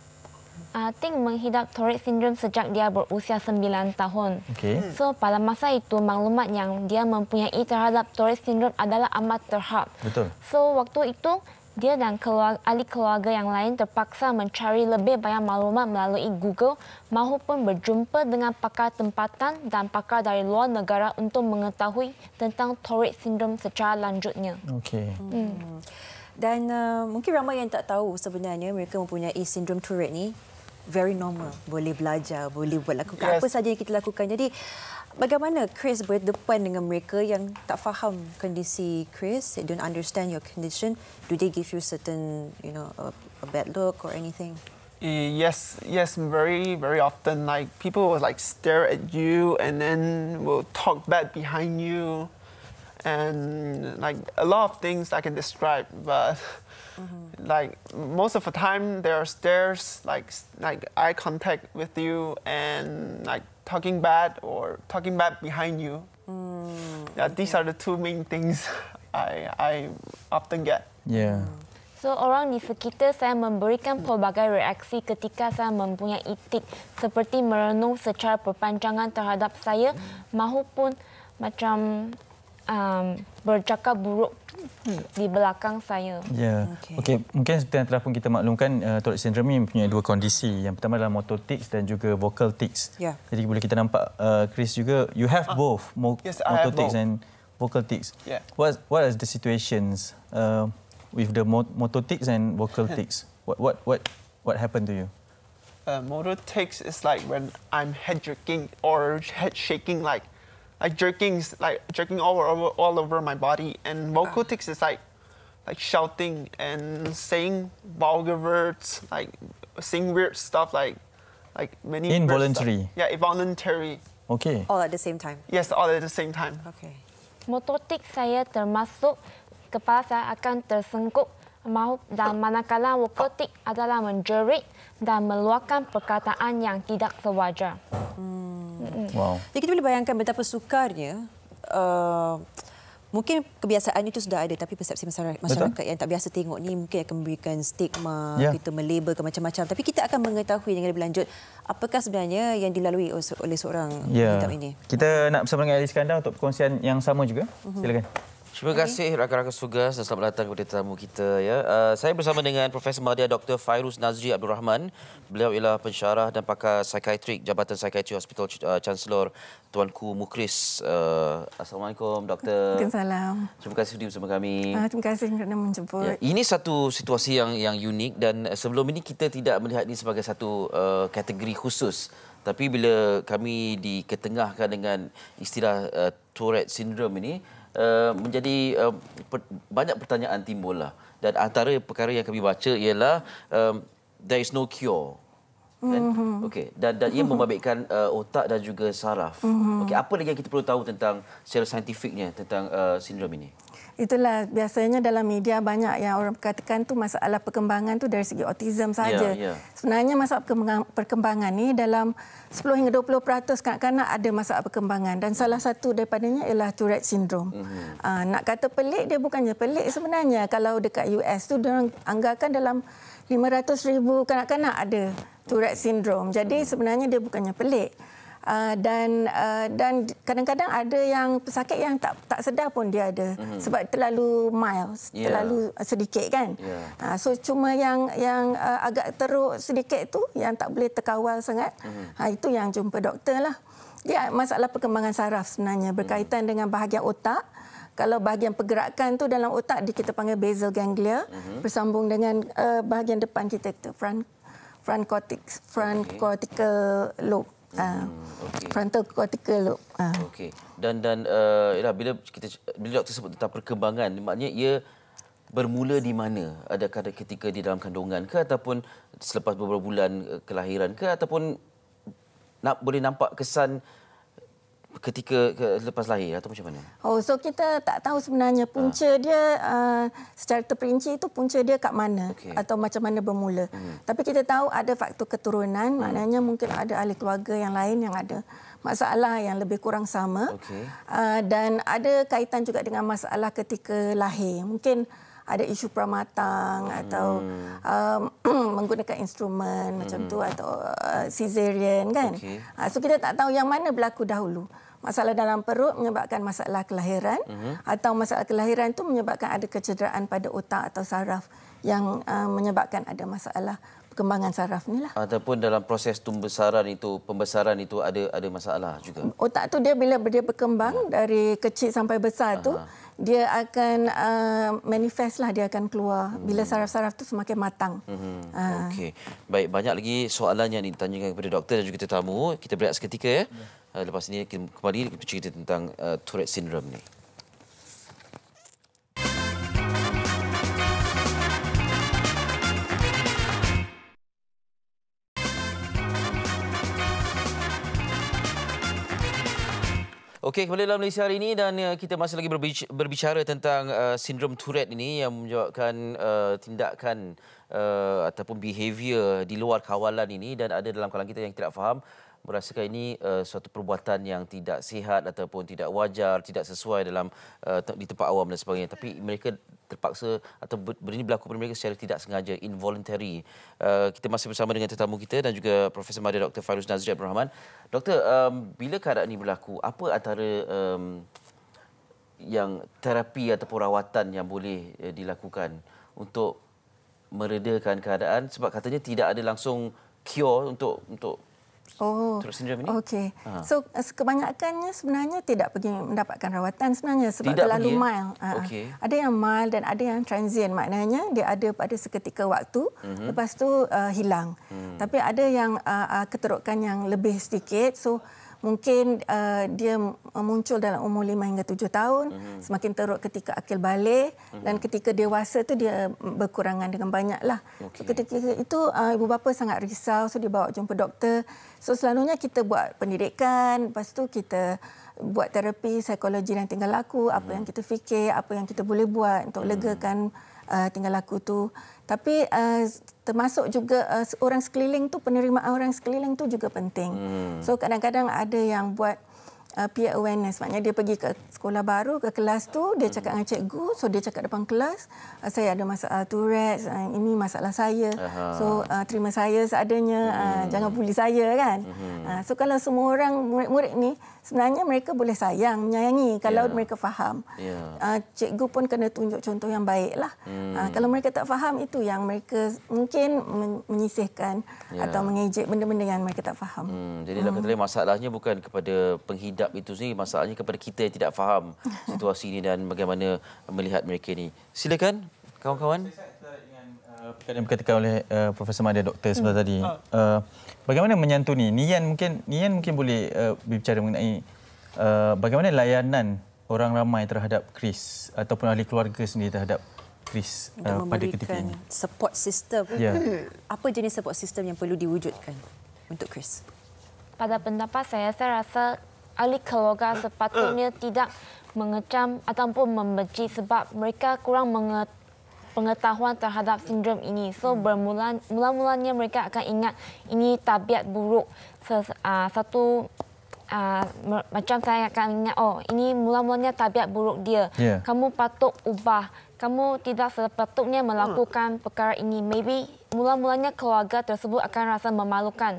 Ting menghidap Tourette syndrome sejak dia berusia 9 tahun. Okay. So pada masa itu maklumat yang dia mempunyai terhadap Tourette syndrome adalah amat terhad. Betul. So waktu itu dia dan ahli keluarga yang lain terpaksa mencari lebih banyak maklumat melalui Google maupun berjumpa dengan pakar tempatan dan pakar dari luar negara untuk mengetahui tentang Tourette syndrome secara lanjutnya. Okey. Dan mungkin ramai yang tak tahu sebenarnya mereka mempunyai sindrom Tourette ni very normal. Boleh belajar, boleh buat lakukan apa saja yang kita lakukan. Jadi bagaimana Chris berdepan dengan mereka yang tak faham kondisi Chris, they don't understand your condition? Do they give you certain, a bad look or anything? Yes, very often. Like people will like stare at you and then will talk bad behind you, and like a lot of things I can describe, but. Like most of the time, there are stares, like eye contact with you, and like talking bad behind you. Yeah, these are the two main things I often get. Yeah. So orang di sekitar saya memberikan pelbagai reaksi ketika saya mempunyai tik, seperti merenung secara berpanjangan terhadap saya, maupun macam bercakap buruk di belakang saya. Ya. Okey, mungkin seperti yang telah pun kita maklumkan, Tourette syndrome ini mempunyai dua kondisi. Yang pertama adalah motor tics dan juga vocal tics. Yeah. Jadi boleh kita nampak Chris juga, you have both Yes, motor tics and vocal tics. Yeah. What is the situations with the motor tics and vocal tics? What happened to you? Motor tics is like when I'm head jerking or head shaking, like jerking all over my body, and vocal tics is like shouting and saying vulgar words, like saying weird stuff, like many involuntary. Yeah, involuntary. Okay. All at the same time? Yes, all at the same time. Okay. Mototik saya termasuk kepala saya akan tersengkup dan manakala vokotik adalah menjerit dan meluahkan perkataan yang tidak sewajar. Wow. Jadi kita boleh bayangkan betapa sukarnya mungkin kebiasaan itu sudah ada, tapi persepsi masyarakat yang tak biasa tengok ni mungkin akan memberikan stigma, kita melabelkan macam-macam. Tapi kita akan mengetahui dengan lebih lanjut apakah sebenarnya yang dilalui oleh seorang hitam ini. Kita nak bersama dengan Ali Iskandar untuk perkongsian yang sama juga. Silakan. Terima kasih rakan-rakan Sugas dan selamat datang kepada tetamu kita. Saya bersama dengan Profesor Madya Dr. Fairuz Nazri Abdul Rahman. Beliau ialah pensyarah dan pakar psikiatrik Jabatan Psikiatri Hospital Chancellor Tuanku Mukhlis. Assalamualaikum Doktor. Waalaikumsalam. Terima kasih sudi bersama kami. Terima kasih kerana menjemput. Ini satu situasi yang unik, dan sebelum ini kita tidak melihat ini sebagai satu kategori khusus. Tapi bila kami diketengahkan dengan istilah Tourette syndrome ini, menjadi banyak pertanyaan timbul lah. Dan antara perkara yang kami baca ialah there is no cure. Kan? Okey, dan ia membabitkan otak dan juga saraf. Okey, apa lagi yang kita perlu tahu tentang secara saintifiknya tentang sindrom ini? Itulah biasanya dalam media banyak yang orang katakan tu masalah perkembangan tu dari segi autism saja. Sebenarnya masalah perkembangan ni dalam 10 hingga 20% kanak-kanak ada masalah perkembangan, dan salah satu daripadanya ialah Tourette syndrome. Nak kata pelik, dia bukannya pelik sebenarnya. Kalau dekat US tu diorang anggarkan dalam 500,000 kanak-kanak ada Tourette syndrome. Jadi sebenarnya dia bukannya pelik. Dan kadang-kadang ada yang pesakit yang tak sedar pun dia ada, sebab terlalu mild, terlalu sedikit kan. So cuma yang agak teruk sedikit tu yang tak boleh terkawal sangat, itu yang jumpa doktor lah. Dia masalah perkembangan saraf sebenarnya berkaitan dengan bahagian otak. Kalau bahagian pergerakan tu dalam otak kita panggil basal ganglia, bersambung dengan bahagian depan kita, front cortical lobe. Frontal cortical lobe. Okey. Dan bila doktor sebut tentang perkembangan, maknanya ia bermula di mana? Adakah ketika di dalam kandungan ke, ataupun selepas beberapa bulan kelahiran ke, ataupun boleh nampak kesan ketika lepas lahir atau macam mana? So kita tak tahu sebenarnya punca dia secara terperinci itu punca dia kat mana atau macam mana bermula. Tapi kita tahu ada faktor keturunan, maknanya mungkin ada ahli keluarga yang lain yang ada masalah yang lebih kurang sama. Dan ada kaitan juga dengan masalah ketika lahir. Mungkin ada isu pramatang atau menggunakan instrumen macam tu atau cesarean kan. So kita tak tahu yang mana berlaku dahulu. Masalah dalam perut menyebabkan masalah kelahiran atau masalah kelahiran itu menyebabkan ada kecederaan pada otak atau saraf yang menyebabkan ada masalah perkembangan saraf ni lah. Ataupun dalam proses pembesaran itu ada masalah juga. Otak tu dia bila dia berkembang dari kecil sampai besar tu dia akan manifest lah, dia akan keluar bila saraf-saraf tu semakin matang. Okey. Baik, banyak lagi soalan yang ditanyakan kepada doktor dan juga tetamu. Kita berehat seketika ya. Lepas ini kembali bercerita tentang Tourette syndrome ni. Okey, kembali dalam Malaysia hari ini dan kita masih lagi berbicara tentang sindrom Tourette ini yang menyebabkan tindakan ataupun behavior di luar kawalan ini, dan ada dalam kalangan kita yang tidak faham, merasakan ini suatu perbuatan yang tidak sihat ataupun tidak wajar, tidak sesuai dalam di tempat awam dan sebagainya. Tapi mereka terpaksa atau ini berlaku pada mereka secara tidak sengaja, involuntary. Kita masih bersama dengan tetamu kita dan juga Profesor Madya Dr. Fairuz Nazri Abdul Rahman. Doktor, bila keadaan ini berlaku, apa antara yang terapi ataupun rawatan yang boleh dilakukan untuk meredakan keadaan? Sebab katanya tidak ada langsung cure untuk Tourette syndrome ini. Okey. So kebanyakannya sebenarnya tidak pergi mendapatkan rawatan sebenarnya sebab tidak terlalu pergi, mild. Ada yang mild dan ada yang transient, maknanya dia ada pada seketika waktu lepas tu hilang. Tapi ada yang keterukan yang lebih sedikit, so mungkin dia muncul dalam umur 5 hingga 7 tahun, semakin teruk ketika akil balik dan ketika dewasa tu dia berkurangan dengan banyaklah. So ketika itu ibu bapa sangat risau, so dia bawa jumpa doktor. So selalunya kita buat pendidikan, lepas tu kita buat terapi psikologi dan tingkah laku, apa yang kita fikir, apa yang kita boleh buat untuk legakan tingkah laku tu. Tapi termasuk juga orang sekeliling tu, penerimaan orang sekeliling tu juga penting. So kadang-kadang ada yang buat peer awareness, maknanya dia pergi ke sekolah baru, ke kelas tu, dia cakap dengan cikgu, so dia cakap depan kelas, saya ada masalah Tourette, ini masalah saya. So terima saya seadanya, jangan bully saya kan. So kalau semua orang murid-murid ni sebenarnya mereka boleh sayang, menyayangi kalau mereka faham. Cikgu pun kena tunjuk contoh yang baiklah. Kalau mereka tak faham, itu yang mereka mungkin menyisihkan atau mengejek benda-benda yang mereka tak faham. Jadi dalam kata lain, masalahnya bukan kepada penghidap itu sendiri, masalahnya kepada kita yang tidak faham situasi ini dan bagaimana melihat mereka ini. Silakan kawan-kawan. Perkara yang dikatakan oleh Profesor Madya Doktor sebentar tadi. Bagaimana menyantuni? Nian mungkin boleh berbicara mengenai bagaimana layanan orang ramai terhadap Chris ataupun ahli keluarga sendiri terhadap Chris pada ketika ini. Support system. Apa jenis support system yang perlu diwujudkan untuk Chris? Pada pendapat saya rasa ahli keluarga sepatutnya tidak mengecam ataupun membenci sebab mereka kurang pengetahuan terhadap sindrom ini. So mula-mulanya mereka akan ingat ini tabiat buruk. Macam saya akan ingat, ini mula-mulanya tabiat buruk dia. Kamu patut ubah. Kamu tidak sepatutnya melakukan perkara ini. Maybe mula-mulanya keluarga tersebut akan rasa memalukan.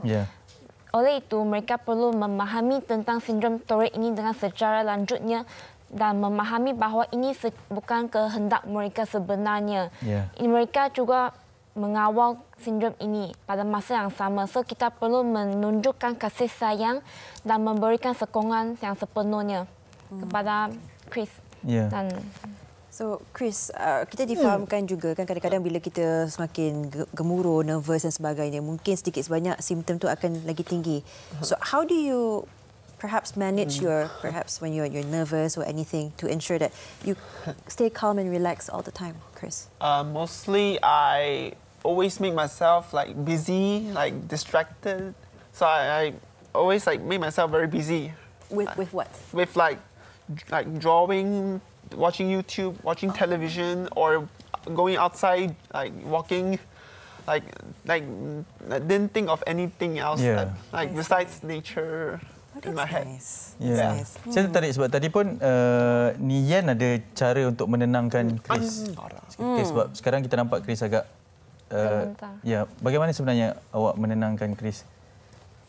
Oleh itu, mereka perlu memahami tentang sindrom Tourette ini dengan secara lanjutnya dan memahami bahawa ini bukan kehendak mereka sebenarnya. Mereka juga mengawal sindrom ini pada masa yang sama. So, kita perlu menunjukkan kasih sayang dan memberikan sokongan yang sepenuhnya kepada Chris. So, Chris, kita difahamkan juga kan kadang-kadang bila kita semakin gemuruh, nervous dan sebagainya, mungkin sedikit sebanyak simptom tu akan lagi tinggi. So, how do you perhaps manage perhaps when you're nervous or anything to ensure that you stay calm and relaxed all the time, Chris? Mostly, I always make myself like busy, like distracted. So I always like make myself very busy. With what? With like drawing, watching YouTube, watching television, or going outside, like walking, like I didn't think of anything else, like besides nature. in my head. Yeah. Nice. Saya tertarik sebab tadi pun Nian ada cara untuk menenangkan Chris. Sebab sekarang kita nampak Chris agak ya, bagaimana sebenarnya awak menenangkan Chris?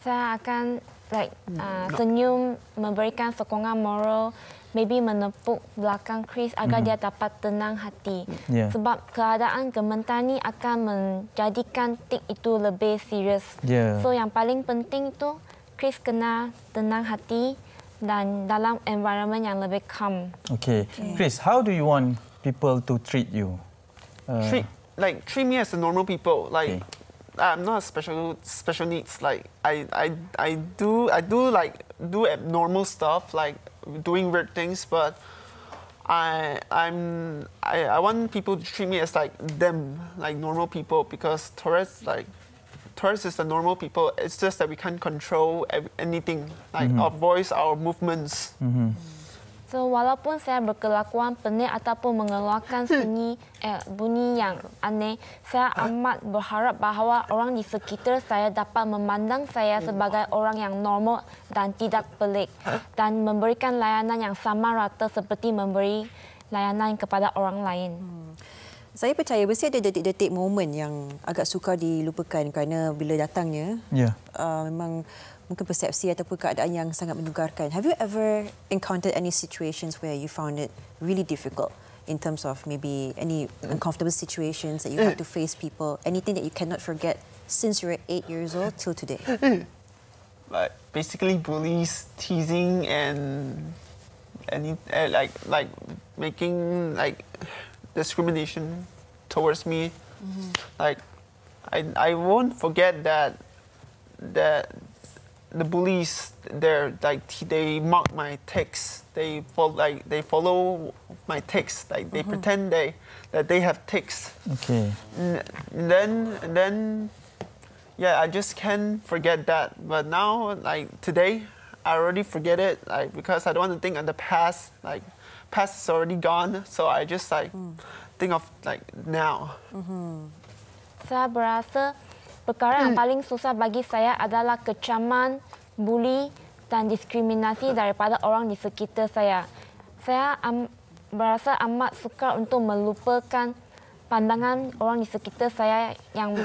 Saya akan senyum, memberikan sokongan moral, maybe menepuk belakang Chris agar dia dapat tenang hati. Sebab keadaan gemetar ni akan menjadikan tik itu lebih serius. So yang paling penting itu Chris kena tenang hati dan dalam environment yang lebih calm. Okay. Chris, how do you want people to treat you? Treat me as a normal people. I'm not special needs. I do abnormal stuff, like doing weird things, but I want people to treat me as like them, like normal people, because Taurus is the normal people. It's just that we can't control anything, like our voice, our movements. So walaupun saya berkelakuan pelik ataupun mengeluarkan bunyi yang aneh, saya amat berharap bahawa orang di sekitar saya dapat memandang saya sebagai orang yang normal dan tidak pelik dan memberikan layanan yang sama rata seperti memberi layanan kepada orang lain. Saya percaya mesti ada detik-detik momen yang agak sukar dilupakan kerana bila datangnya memang mungkin persepsi ataupun keadaan yang sangat menugarkan. Have you ever encountered any situations where you found it really difficult in terms of maybe any uncomfortable situations that you have to face people, anything that you cannot forget since you were 8 years old till today? Like basically bullies, teasing, and like making like discrimination towards me. Like I won't forget that the bullies they mock my tics. They follow my tics. Like they pretend that they have tics. Okay. And then yeah, I just can't forget that. But now, like today, I already forget it. Like because I don't want to think of the past. Like past is already gone. So I just think of like now. Saya berasa perkara yang paling susah bagi saya adalah kecaman, buli dan diskriminasi daripada orang di sekitar saya. Saya berasa amat sukar untuk melupakan pandangan orang di sekitar saya yang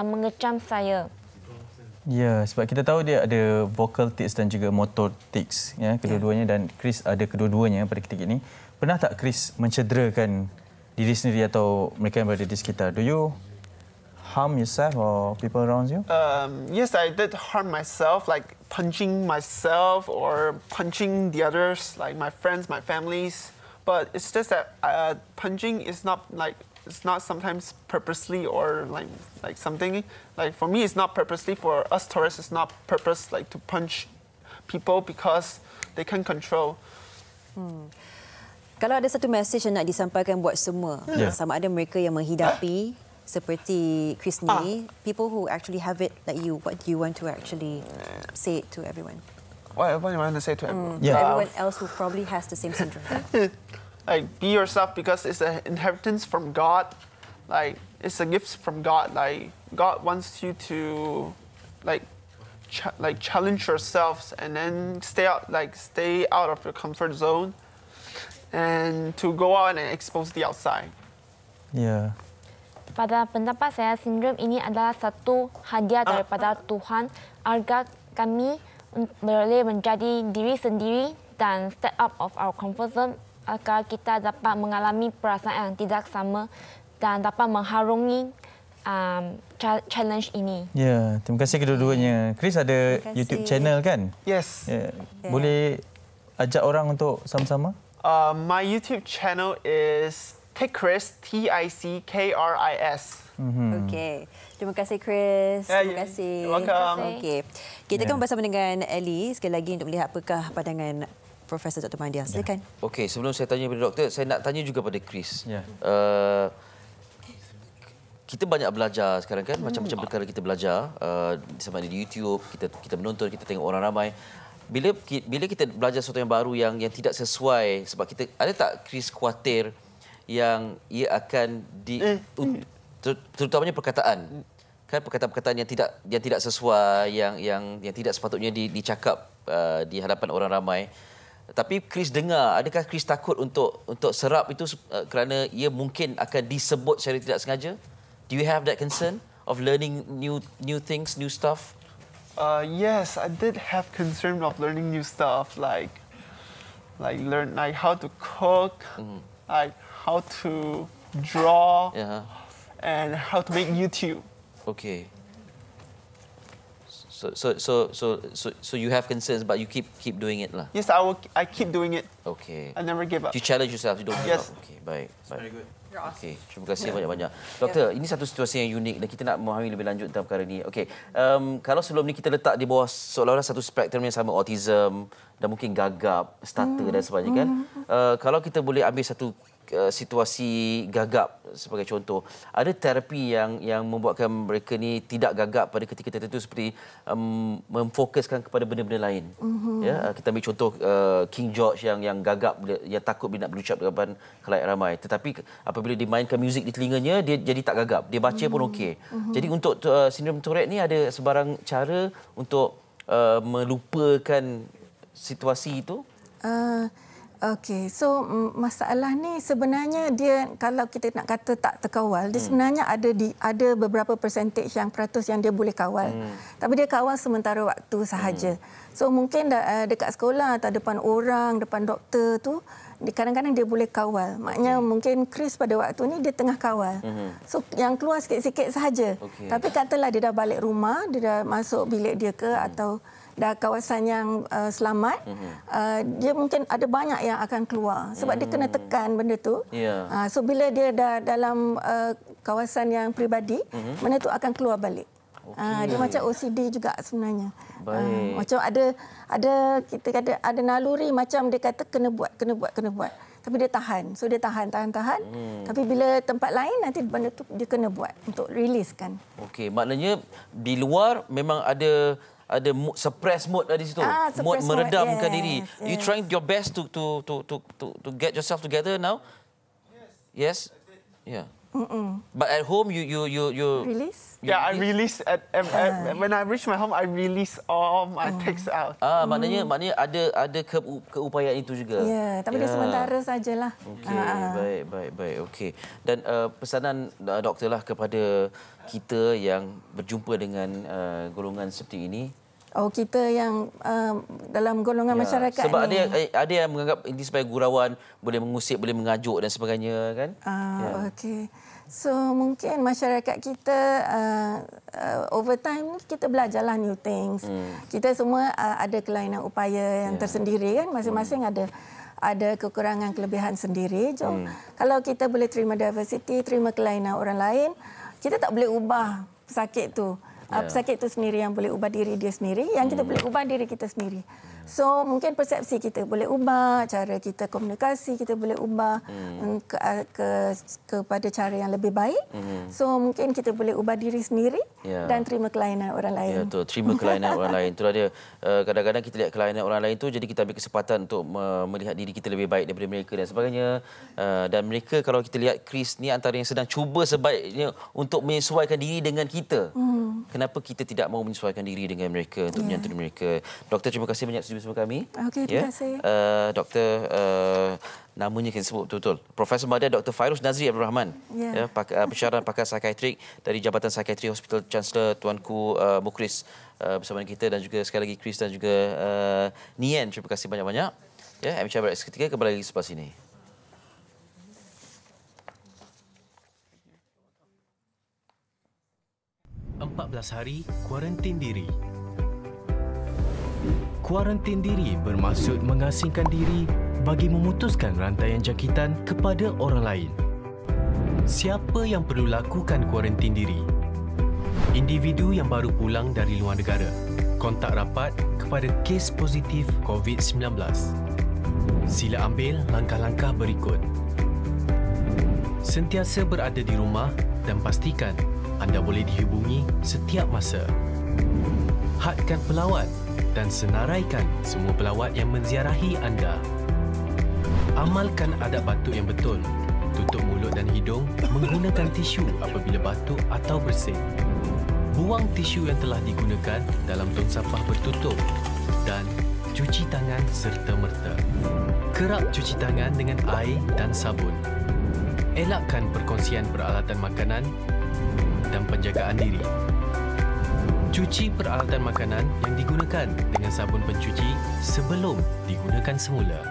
mengecam saya. Ya, sebab kita tahu dia ada vocal tics dan juga motor tics, ya, kedua-duanya, dan Chris ada kedua-duanya pada ketika ini. Pernah tak Chris mencederakan diri sendiri atau mereka yang berada di sekitar? Do you harm yourself or people around you? Yes, I did harm myself, like punching myself or punching the others, like my friends, my families. But it's just that punching is not like, it's not sometimes purposely or like something. Like for me, it's not purposely. For us Taurus, it's not purpose like to punch people because they can control. Kalau ada satu message yang nak disampaikan buat semua, sama ada mereka yang menghidapi seperti Chris ni, people who actually have it like you, what do you want to actually say it to everyone? What do you want to say to everyone? Everyone else who probably has the same syndrome. Like be yourself because it's an inheritance from God. Like it's a gift from God. Like God wants you to challenge yourselves and then stay out of your comfort zone and to go out and expose the outside. Yeah. Pada pendapat saya, sindrom ini adalah satu hadiah daripada Tuhan agar kami boleh menjadi diri sendiri dan step out of our comfort zone agar kita dapat mengalami perasaan yang tidak sama dan dapat mengharungi challenge ini. Ya, terima kasih kedua-duanya. Chris ada YouTube channel kan? Yes. Boleh ajak orang untuk sama-sama? My YouTube channel is Tickris, Tickris. Okey. Terima kasih Chris. Terima kasih. Welcome. Okey. Kita akan bersama dengan Ellie sekali lagi untuk melihat apakah pandangan Profesor Dr. Mandia. Silakan. Okey, sebelum saya tanya kepada doktor, saya nak tanya juga pada Chris. Kita banyak belajar sekarang kan, macam-macam perkara kita belajar sama ada di YouTube, kita menonton, kita tengok orang ramai. Bila kita belajar sesuatu yang baru yang tidak sesuai, sebab kita ada tak Chris khawatir yang ia akan terutamanya perkataan, kan perkataan-perkataan yang tidak sesuai, yang tidak sepatutnya dicakap di hadapan orang ramai. Tapi Chris dengar, adakah Chris takut untuk serap itu kerana ia mungkin akan disebut secara tidak sengaja? Do you have that concern of learning new things, new stuff? Yes, I did have concern of learning new stuff, like how to cook, like how to draw, and how to make YouTube. Okay. So you have concerns, but you keep doing it lah. Yes, I keep doing it. Okay. I never give up. You challenge yourself, you don't give Yes. up. Okay, baik. Very good. Okay, terima kasih banyak-banyak. Doktor, ini satu situasi yang unik dan kita nak memahami lebih lanjut tentang perkara ini. Okey, kalau sebelum ni kita letak di bawah seolah-olah satu spektrum yang sama, autism dan mungkin gagap, stutter dan sebagainya kan. Kalau kita boleh ambil satu situasi gagap sebagai contoh, ada terapi yang membuatkan mereka ni tidak gagap pada ketika tertentu seperti memfokuskan kepada benda-benda lain. Ya, kita ambil contoh King George yang gagap, yang takut bila nak berucap di depan khalayak ramai, tetapi apabila dimainkan muzik di telinganya dia jadi tak gagap, dia baca pun okey. Jadi untuk sindrom Tourette ni ada sebarang cara untuk melupakan situasi itu? Okey, so masalah ni sebenarnya dia, kalau kita nak kata tak terkawal, dia sebenarnya ada beberapa percentage peratus yang dia boleh kawal. Tapi dia kawal sementara waktu sahaja. So mungkin dekat sekolah atau depan orang, depan doktor tu, kadang-kadang dia boleh kawal. Maknanya mungkin Chris pada waktu ni dia tengah kawal. So yang keluar sikit-sikit sahaja. Tapi katalah dia dah balik rumah, dia dah masuk bilik dia ke atau dah kawasan yang selamat, dia mungkin ada banyak yang akan keluar sebab dia kena tekan benda tu. So bila dia dah dalam kawasan yang peribadi, benda tu akan keluar balik. Dia macam OCD juga sebenarnya. Macam ada kita kata ada naluri, macam dia kata kena buat. Tapi dia tahan. So dia tahan. Tapi bila tempat lain nanti benda tu dia kena buat untuk releasekan. Okey, maknanya di luar memang ada suppress mode di situ. Mode meredamkan diri. You trying your best to get yourself together now? Yes. Yeah. But at home you release? Yeah, I release when I reach my home, I release all my takes out. Maknanya ada keupayaan itu juga. Ya, tapi dia sementara sajalah. Okey, baik. Okey. Dan pesanan doktor lah kepada kita yang berjumpa dengan golongan seperti ini. Oh, kita yang dalam golongan masyarakat sebab ni. Sebab ada yang menganggap ini sebagai gurauan, boleh mengusik, boleh mengajuk dan sebagainya kan. Okey. So mungkin masyarakat kita over time kita belajarlah new things. Kita semua ada kelainan upaya yang tersendiri kan, masing-masing ada kekurangan kelebihan sendiri. Jom kalau kita boleh terima diversity, terima kelainan orang lain, kita tak boleh ubah pesakit tu. Pesakit itu sendiri yang boleh ubah diri dia sendiri, yang kita boleh ubah diri kita sendiri. So mungkin persepsi kita boleh ubah, cara kita komunikasi kita boleh ubah kepada cara yang lebih baik. So mungkin kita boleh ubah diri sendiri dan terima kelainan orang lain. Ya, betul, terima kelainan orang lain. Itulah dia. Kadang-kadang kita lihat kelainan orang lain tu, jadi kita ambil kesempatan untuk melihat diri kita lebih baik daripada mereka dan sebagainya. Dan mereka, kalau kita lihat Chris ni antara yang sedang cuba sebaiknya untuk menyesuaikan diri dengan kita. Kenapa kita tidak mahu menyesuaikan diri dengan mereka untuk menyantuni mereka? Doktor, terima kasih banyak bersama kami. Okey, terima kasih. Doktor, namanya kita sebut betul-betul. Profesor Madya Dr. Fairuz Nazri Abdul Rahman. Pensyarah pakar psikiatrik dari Jabatan Psikiatri Hospital Chancellor Tuanku Mukhris bersama kita, dan juga sekali lagi Chris dan juga Nian. Terima kasih banyak-banyak. MCR Berex ketiga kembali lagi selepas ini. Hari kuarantin diri. Kuarantin diri bermaksud mengasingkan diri bagi memutuskan rantaian jangkitan kepada orang lain. Siapa yang perlu lakukan kuarantin diri? Individu yang baru pulang dari luar negara, kontak rapat kepada kes positif COVID-19. Sila ambil langkah-langkah berikut. Sentiasa berada di rumah dan pastikan anda boleh dihubungi setiap masa. Hadkan pelawat dan senaraikan semua pelawat yang menziarahi anda. Amalkan adab batuk yang betul. Tutup mulut dan hidung menggunakan tisu apabila batuk atau bersin. Buang tisu yang telah digunakan dalam tong sampah bertutup dan cuci tangan serta-merta. Kerap cuci tangan dengan air dan sabun. Elakkan perkongsian peralatan makanan dan penjagaan diri. Cuci peralatan makanan yang digunakan dengan sabun pencuci sebelum digunakan semula.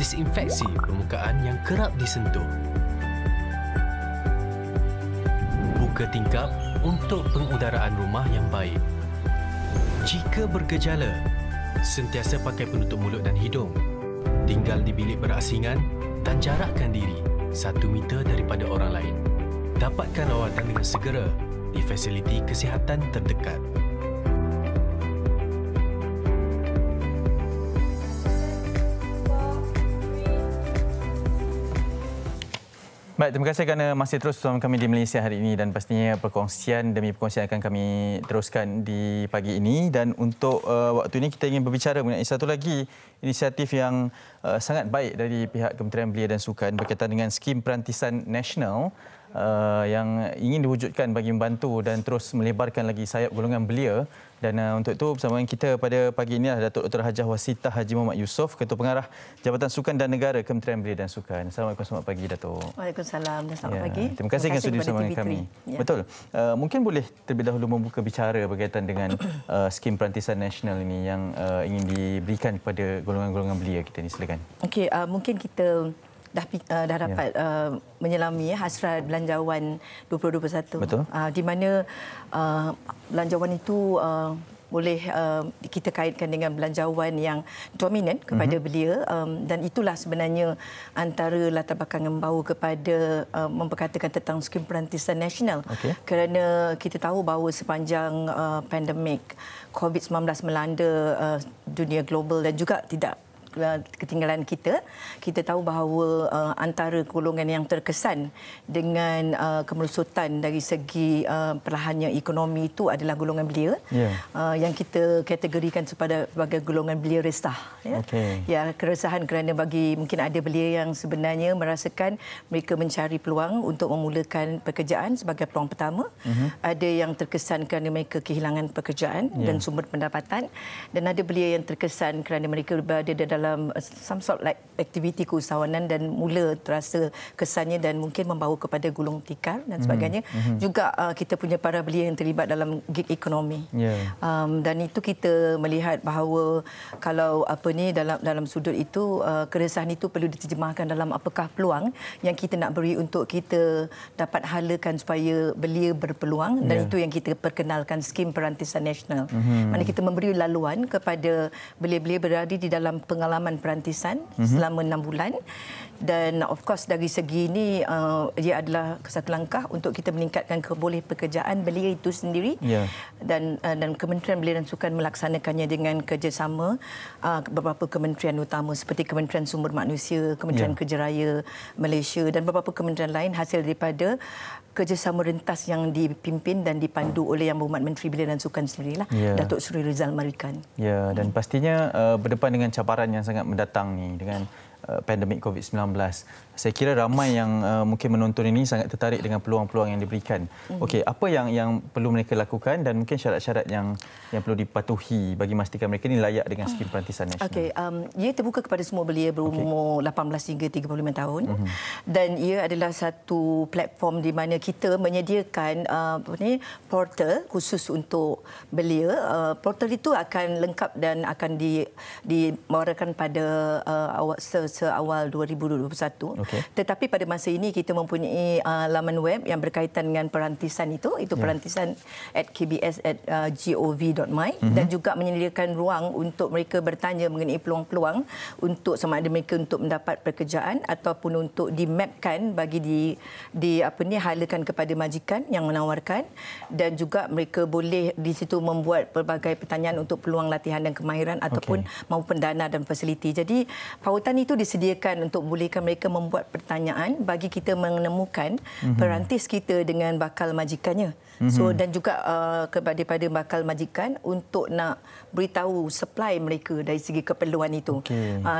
Disinfeksi permukaan yang kerap disentuh. Buka tingkap untuk pengudaraan rumah yang baik. Jika bergejala, sentiasa pakai penutup mulut dan hidung. Tinggal di bilik berasingan dan jarakkan diri 1 meter daripada orang lain. Dapatkan rawatan dengan segera di fasiliti kesihatan terdekat. Baik, terima kasih kerana masih terus bersama kami di Malaysia hari ini dan pastinya perkongsian demi perkongsian akan kami teruskan di pagi ini. Dan untuk waktu ini kita ingin berbicara mengenai satu lagi inisiatif yang sangat baik dari pihak Kementerian Belia dan Sukan berkaitan dengan skim perantisan nasional yang ingin diwujudkan bagi membantu dan terus melebarkan lagi sayap golongan belia. Dan untuk itu bersama kita pada pagi ini adalah Datuk Dr. Hajah Wasitah Haji Muhammad Yusof, Ketua Pengarah Jabatan Sukan dan Negara Kementerian Belia dan Sukan. Assalamualaikum, selamat pagi Datuk. Waalaikumsalam dan selamat pagi. Terima kasih kerana sudi bersama kami. Ya. Betul. Mungkin boleh terlebih dahulu membuka bicara berkaitan dengan skim perantisan nasional ini yang ingin diberikan kepada golongan-golongan belia kita ini. Silakan. Okey, mungkin kita dah dapat menyelami hasrat belanjawan 2021. Betul. Di mana belanjawan itu boleh kita kaitkan dengan belanjawan yang dominan kepada belia, dan itulah sebenarnya antara latar belakang yang membawa kepada memperkatakan tentang skim perantisan nasional. Kerana kita tahu bahawa sepanjang pandemik COVID-19 melanda dunia global dan juga tidak ketinggalan kita tahu bahawa antara golongan yang terkesan dengan kemerosotan dari segi perlahannya ekonomi itu adalah golongan belia, yang kita kategorikan sebagai golongan belia resah. Ya, keresahan kerana bagi mungkin ada belia yang sebenarnya merasakan mereka mencari peluang untuk memulakan pekerjaan sebagai peluang pertama. Ada yang terkesan kerana mereka kehilangan pekerjaan dan sumber pendapatan, dan ada belia yang terkesan kerana mereka berada dalam some sort like aktiviti keusahawanan dan mula terasa kesannya dan mungkin membawa kepada gulung tikar dan sebagainya. Juga kita punya para belia yang terlibat dalam gig ekonomi. Dan itu kita melihat bahawa kalau dalam sudut itu keresahan itu perlu diterjemahkan dalam apakah peluang yang kita nak beri untuk kita dapat halakan supaya belia berpeluang, dan itu yang kita perkenalkan skim perantisan nasional. Mana kita memberi laluan kepada belia-belia berada di dalam pengalaman perantisan selama 6 bulan, dan of course dari segi ini ia adalah satu langkah untuk kita meningkatkan keboleh pekerjaan belia itu sendiri. Dan Kementerian Belia dan Sukan melaksanakannya dengan kerjasama beberapa kementerian utama seperti Kementerian Sumber Manusia, Kementerian Kerja Raya Malaysia dan beberapa kementerian lain, hasil daripada kerjasama rentas yang dipimpin dan dipandu oleh Yang Berhormat Menteri Belia dan Sukan sendirilah, Datuk Seri Rizal Marikan. Dan pastinya berdepan dengan cabaran yang sangat mendatang ni dengan pandemik COVID-19. Saya kira ramai yang mungkin menonton ini sangat tertarik dengan peluang-peluang yang diberikan. Okey, apa yang perlu mereka lakukan dan mungkin syarat-syarat yang perlu dipatuhi bagi memastikan mereka ini layak dengan skim perantisan nasional? Okey, ia terbuka kepada semua belia berumur 18 hingga 35 tahun. Dan ia adalah satu platform di mana kita menyediakan portal khusus untuk belia. Portal itu akan lengkap dan akan dimuarakan pada awal 2021. Tetapi pada masa ini kita mempunyai laman web yang berkaitan dengan perantisan itu perantisan@kbs.gov.my, dan juga menyediakan ruang untuk mereka bertanya mengenai peluang-peluang untuk sama ada mereka untuk mendapat pekerjaan ataupun untuk dimapkan bagi halakan kepada majikan yang menawarkan, dan juga mereka boleh di situ membuat pelbagai pertanyaan untuk peluang latihan dan kemahiran ataupun maupun dana dan fasiliti. Jadi pautan itu disediakan untuk membolehkan mereka membuat membuat pertanyaan bagi kita menemukan perantis kita dengan bakal majikannya. So dan juga kepada bakal majikan untuk nak beritahu supply mereka dari segi keperluan itu.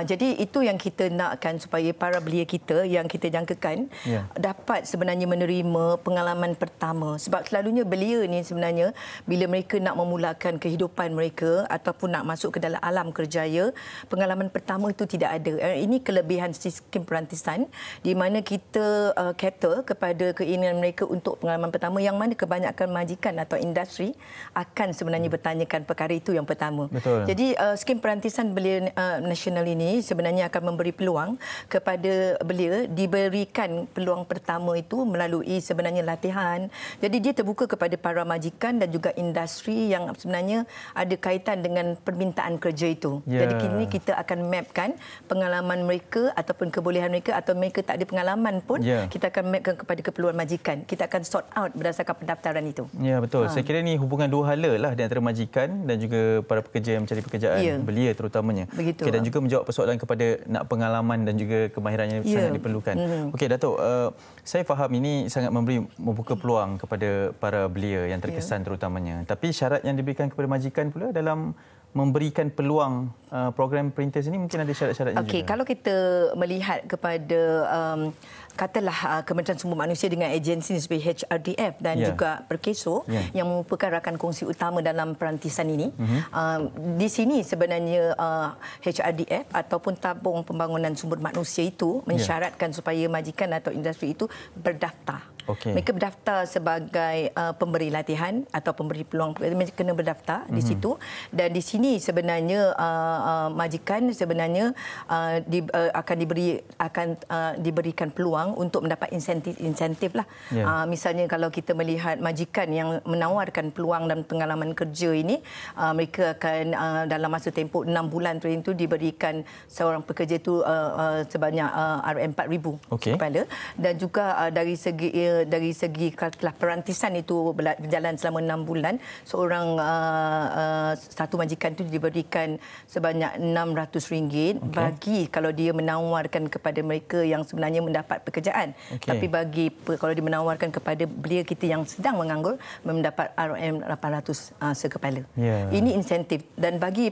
Jadi itu yang kita nakkan supaya para belia kita yang kita jangkakan dapat sebenarnya menerima pengalaman pertama. Sebab selalunya belia ni sebenarnya bila mereka nak memulakan kehidupan mereka ataupun nak masuk ke dalam alam kerjaya, pengalaman pertama itu tidak ada. Ini kelebihan sistem perantisan di mana kita cater kepada keinginan mereka untuk pengalaman pertama, yang mana kebanyakan majikan atau industri akan sebenarnya bertanyakan perkara itu yang pertama. Betul. Jadi skim perantisan belia nasional ini sebenarnya akan memberi peluang kepada belia, diberikan peluang pertama itu melalui sebenarnya latihan. Jadi dia terbuka kepada para majikan dan juga industri yang sebenarnya ada kaitan dengan permintaan kerja itu. Jadi kini kita akan mapkan pengalaman mereka ataupun kebolehan mereka, atau mereka tak ada pengalaman pun kita akan mapkan kepada keperluan majikan. Kita akan sort out berdasarkan pendaftaran itu. Ya, betul. Saya kira ini hubungan dua hala lah di antara majikan dan juga para pekerja yang mencari pekerjaan, belia terutamanya. Begitu. Dan juga menjawab persoalan kepada nak pengalaman dan juga kemahiran yang sangat diperlukan. Okey, Datuk, saya faham ini sangat membuka peluang kepada para belia yang terkesan terutamanya. Tapi syarat yang diberikan kepada majikan pula dalam memberikan peluang program perintis ini mungkin ada syarat-syaratnya juga. Okey, kalau kita melihat kepada katalah Kementerian Sumber Manusia dengan agensi seperti HRDF dan juga Perkeso yang merupakan rakan kongsi utama dalam perantisan ini. Di sini sebenarnya HRDF ataupun Tabung Pembangunan Sumber Manusia itu mensyaratkan supaya majikan atau industri itu berdaftar. Mereka berdaftar sebagai pemberi latihan atau pemberi peluang, mereka kena berdaftar di situ. Dan di sini sebenarnya majikan sebenarnya akan diberikan peluang untuk mendapat insentif lah. Misalnya kalau kita melihat majikan yang menawarkan peluang dan pengalaman kerja ini, mereka akan dalam masa tempoh 6 bulan itu diberikan seorang pekerja itu sebanyak RM4,000 kepala. Dan juga dari segi perantisan itu berjalan selama 6 bulan, seorang satu majikan itu diberikan sebanyak RM600 bagi kalau dia menawarkan kepada mereka yang sebenarnya mendapat pekerjaan. Tapi kalau dia menawarkan kepada belia kita yang sedang menganggur, mendapat RM800 sekepala. Ini insentif. Dan bagi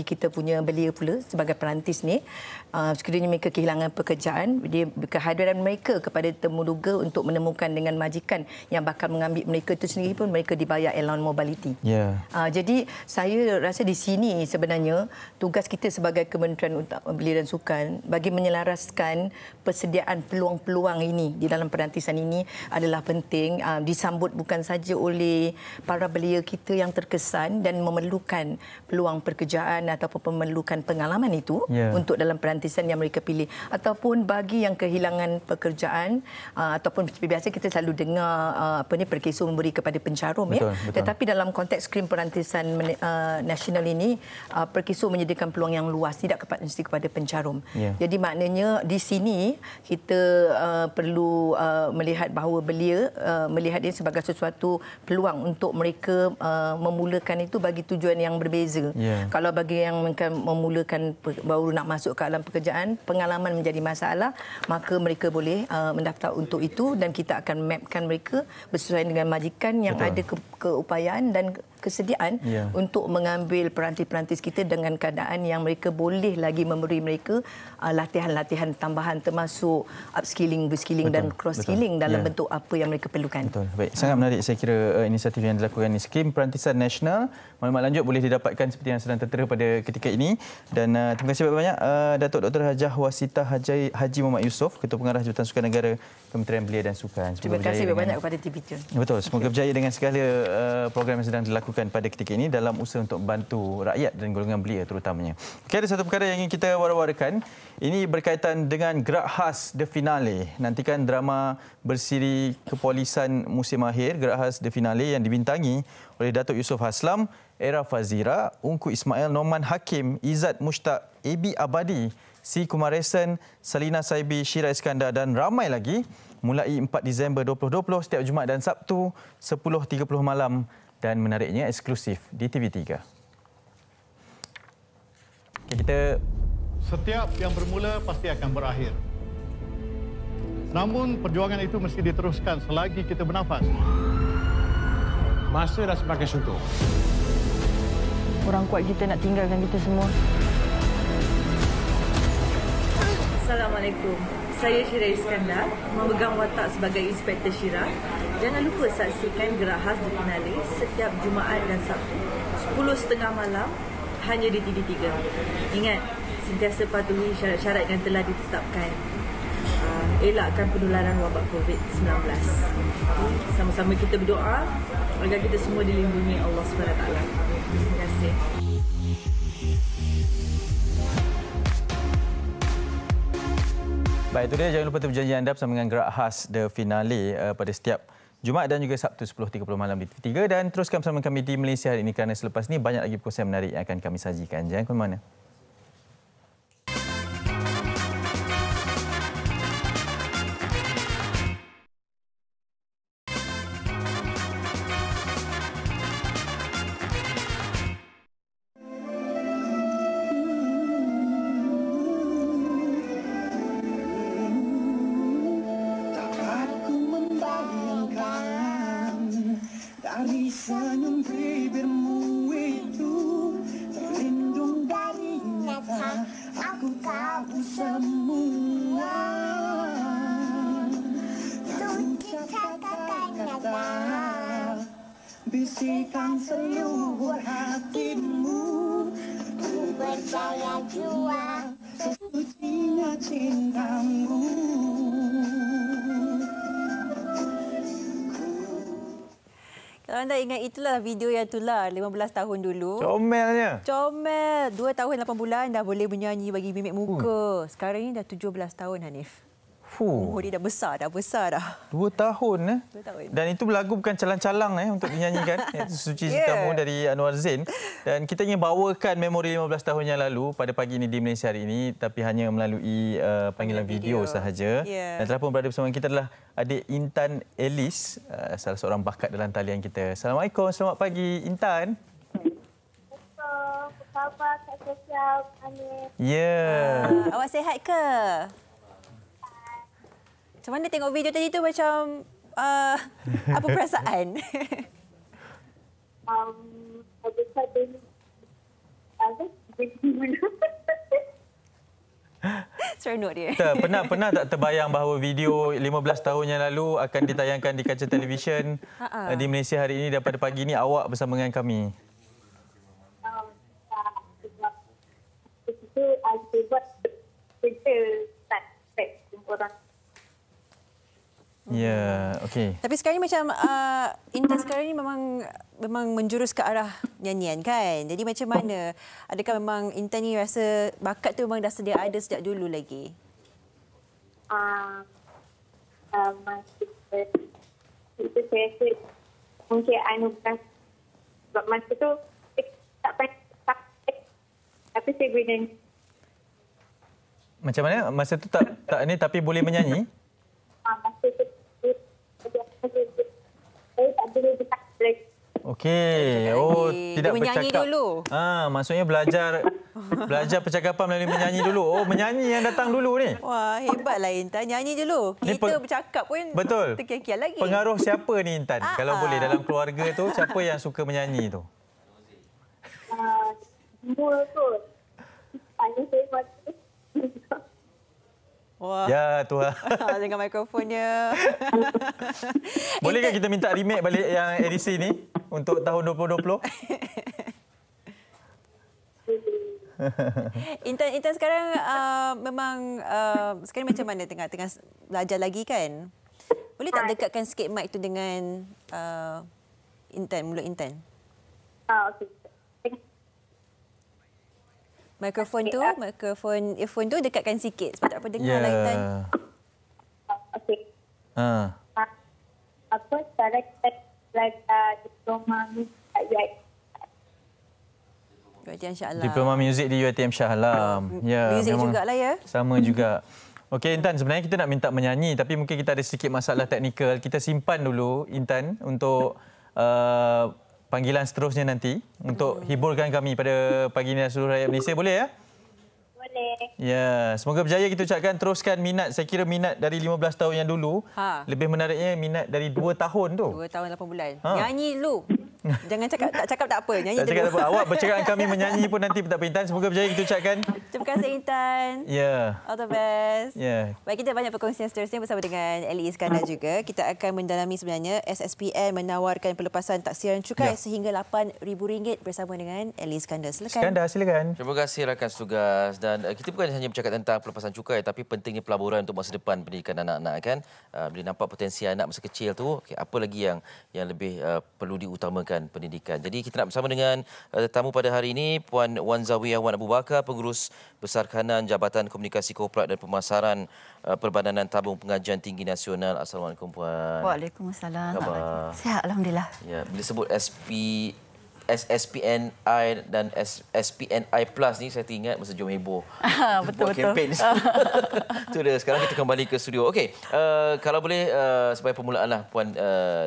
kita punya belia pula sebagai perantis ni, sekiranya mereka kehilangan pekerjaan, kehadiran mereka kepada temuduga untuk menemukan dengan majikan yang bakal mengambil mereka itu sendiri pun mereka dibayar allowance mobility. Jadi saya rasa di sini sebenarnya tugas kita sebagai Kementerian Belia dan Sukan bagi menyelaraskan persediaan peluang-peluang ini di dalam perantisan ini adalah penting, disambut bukan saja oleh para belia kita yang terkesan dan memerlukan peluang pekerjaan ataupun memerlukan pengalaman itu untuk dalam perantisan yang mereka pilih, ataupun bagi yang kehilangan pekerjaan ataupun biasa kita selalu dengar Perkeso memberi kepada pencarum. Tetapi dalam konteks skrim perantisan nasional ini, Perkeso menyediakan peluang yang luas, tidak mesti kepada pencarum. Jadi maknanya di sini kita perlu melihat bahawa belia melihat ini sebagai sesuatu peluang untuk mereka memulakan itu bagi tujuan yang berbeza. Kalau bagi yang memulakan baru nak masuk ke alam pekerjaan, pengalaman menjadi masalah, maka mereka boleh mendaftar untuk itu dan kita akan mapkan mereka bersesuaian dengan majikan yang ada keupayaan dan kesediaan untuk mengambil perantis-perantis kita dengan keadaan yang mereka boleh lagi memberi mereka latihan-latihan tambahan termasuk upskilling, reskilling dan cross-skilling dalam bentuk apa yang mereka perlukan. Baik, sangat menarik saya kira inisiatif yang dilakukan ini. Skrim Perantisan Nasional, maklumat lanjut boleh didapatkan seperti yang sedang tertera pada ketika ini. Dan terima kasih banyak Datuk Dr. Hajah Wasitah Haji Muhammad Yusof, Ketua Pengarah Jabatan Sukan Negara Kementerian Belia dan Sukan. Terima kasih banyak kepada TV Tun. Betul, semoga berjaya dengan segala program yang sedang dilakukan pada ketika ini dalam usaha untuk membantu rakyat dan golongan belia terutamanya. Okey, ada satu perkara yang ingin kita war-warkan. Ini berkaitan dengan gerak khas The Finale. Nantikan drama bersiri kepolisan musim akhir, gerak khas The Finale yang dibintangi oleh Datuk Yusof Haslam, Era Fazira, Ungku Ismail, Norman Hakim, Izzat Mushtaq, AB Abadi, C. Kumaresan, Salina Saibi, Syira Iskandar dan ramai lagi mulai 4 Disember 2020 setiap Jumaat dan Sabtu 10.30 malam dan menariknya eksklusif di TV3. Setiap yang bermula pasti akan berakhir. Namun perjuangan itu mesti diteruskan selagi kita bernafas. Masa dah semakin suntuk. Orang kuat kita nak tinggalkan kita semua. Assalamualaikum. Saya Syirah Iskandar, memegang watak sebagai Inspektor Syirah. Jangan lupa saksikan Gerak Khas di Finalis setiap Jumaat dan Sabtu 10.30 malam hanya di TV3. Ingat, sentiasa patuhi syarat-syarat yang telah ditetapkan. Elakkan penularan wabak COVID-19. Sama-sama kita berdoa agar kita semua dilindungi Allah SWT. Terima kasih. Baik, itu dia. Jangan lupa berjanji anda bersama dengan Gerak Khas The Finale pada setiap Jumaat dan juga Sabtu 10.30 malam di TV3. Dan teruskan bersama kami di Malaysia hari ini kerana selepas ini banyak lagi perkongsian menarik yang akan kami sajikan. Jangan ke mana. Senyum bibirmu itu terlindung dari nyata. Aku tahu semua ucapan kata-kata, bisikan seluruh hatimu. Ku percaya jua sesucinya cintamu. Kalau anda ingat, itulah video yang itulah 15 tahun dulu. Comelnya. Comel. 2 tahun 8 bulan dah boleh menyanyi bagi mimik muka. Sekarang ini dah 17 tahun, Hanif. Umur dia dah besar dah. 2 tahun. 2 tahun. Dan itu lagu bukan calang-calang untuk dinyanyikan. Itu Suci Cintamu dari Anwar Zain. Dan kita ingin bawakan memori 15 tahun yang lalu pada pagi ini di Malaysia hari ini. Tapi hanya melalui panggilan video sahaja. Dan telah pun berada bersama kita adalah adik Intan Elis. Salah seorang bakat dalam talian kita. Assalamualaikum. Selamat pagi, Intan. Apa khabar Kak Sosial? Ya. Awak sihat ke? Macam mana tengok video tadi tu macam apa perasaan? Ada satu seronok dia. Pernah tak terbayang bahawa video 15 tahun yang lalu akan ditayangkan di kaca televisyen di Malaysia hari ini dan pada pagi ini awak bersama dengan kami? Itu saya buat kerja tak orang. Ya, okey. Tapi sekarang ni macam Intan sekarang ni memang menjurus ke arah nyanyian kan. Jadi macam mana? Adakah memang Intan ni rasa bakat tu memang dah sedia ada sejak dulu lagi? Masa itu saya rasa mungkin anugerah sebab masa tu tak pernah tapi saya boleh nyanyi. Macam mana? Masa tu tak ni tapi boleh menyanyi? Masa tu saya tak boleh bercakap lagi. Okey. Oh, tidak menyanyi bercakap. Dulu. Maksudnya belajar percakapan melalui menyanyi dulu. Oh, menyanyi yang datang dulu ni. Wah, hebatlah Intan. Nyanyi dulu. Kita bercakap pun betul. terkial-kial lagi. Pengaruh siapa ni Intan? Kalau boleh dalam keluarga tu siapa yang suka menyanyi tu? Semua kot. Tanya saya masa. Wah. Ya Tuhan. Dengan mikrofonnya. Bolehkah kita minta remake balik yang edisi ni untuk tahun 2020? Intan sekarang memang sekarang macam mana tengah belajar lagi kan? Boleh tak dekatkan sikit mic tu dengan Intan, mulut Intan? Okey. Mikrofon earphone tu dekatkan sikit sebab tak apa dengar lah Intan. Okey. Apa sekarang kita belajar diploma muzik UiTM Shah Alam. Diploma muzik di UiTM Shah Alam. Ya, muzik jugalah ya. Sama juga. Okey Intan, sebenarnya kita nak minta menyanyi tapi mungkin kita ada sedikit masalah teknikal. Kita simpan dulu Intan untuk panggilan seterusnya nanti untuk hiburkan kami pada pagi ini dan seluruh rakyat Malaysia. Boleh ya? Boleh. Ya, semoga berjaya kita ucapkan. Teruskan minat. Saya kira minat dari 15 tahun yang dulu. Lebih menariknya minat dari 2 tahun tu. 2 tahun 8 bulan. Nyanyi dulu. Jangan cakap tak apa. Nyanyi tak cakap dulu. tak apa. Awak bercakap dengan kami menyanyi pun nanti tak apa Intan. Semoga berjaya kita ucapkan. Terima kasih Intan. Ya. All the best. Ya. Baik, kita banyak perkongsian seterusnya bersama dengan Ellie Iskandar juga. Kita akan mendalami sebenarnya SSPN menawarkan pelepasan taksiran cukai sehingga RM8,000 bersama dengan Ellie Iskandar. Silakan. Iskandar, silakan. Terima kasih rakan tugas. Dan kita bukan hanya bercakap tentang pelepasan cukai tapi pentingnya pelaburan untuk masa depan pendidikan anak-anak kan. Bila nampak potensi anak masa kecil tu, apa lagi yang lebih perlu diutamakan pendidikan. Jadi kita nak bersama dengan tetamu pada hari ini Puan Wan Zawiyah Wan Abu Bakar, Pengurus Besar Kanan Jabatan Komunikasi Korporat dan Pemasaran Perbadanan Tabung Pengajian Tinggi Nasional. Assalamualaikum Puan. Waalaikumsalam. Khabar? Sihat alhamdulillah. Ya, bila sebut SSPNI dan SPNI Plus ni saya teringat masa Jom Heboh. Betul. Kempen. Itu dia. Sekarang kita kembali ke studio. Okey, kalau boleh sebagai permulaan lah Puan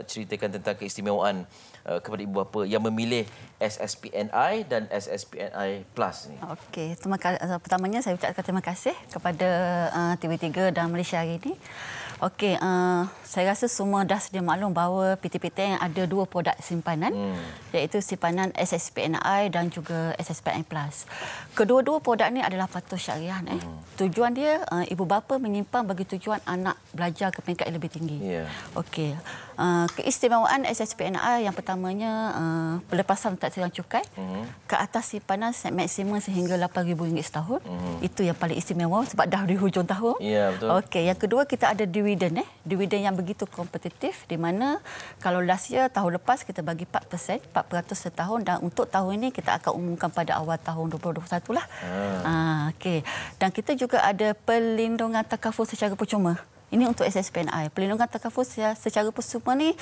ceritakan tentang keistimewaan kepada ibu bapa yang memilih SSPNI dan SSPNI Plus ni. Okey, pertamanya saya ucapkan terima kasih kepada TV3 dan Malaysia hari ini. Okey, saya rasa semua dah sedia maklum bahawa PT-PT yang ada 2 produk simpanan iaitu simpanan SSPNI dan juga SSPNI Plus. Kedua-dua produk ni adalah patuh syariah. Tujuan dia ibu bapa menyimpan bagi tujuan anak belajar ke peringkat yang lebih tinggi. Okey. Keistimewaan SSPNI yang pertamanya pelepasan taksiran cukai ke atas simpanan maksimum sehingga RM8,000 setahun. Itu yang paling istimewa sebab dah di hujung tahun. Ya, betul. Okey, yang kedua kita ada dividen yang begitu kompetitif di mana kalau last year tahun lepas kita bagi 4% setahun dan untuk tahun ini kita akan umumkan pada awal tahun 2021 lah. Okey. Dan kita juga ada perlindungan takaful secara percuma. Ini untuk SSPNI. Perlindungan takaful secara percuma ni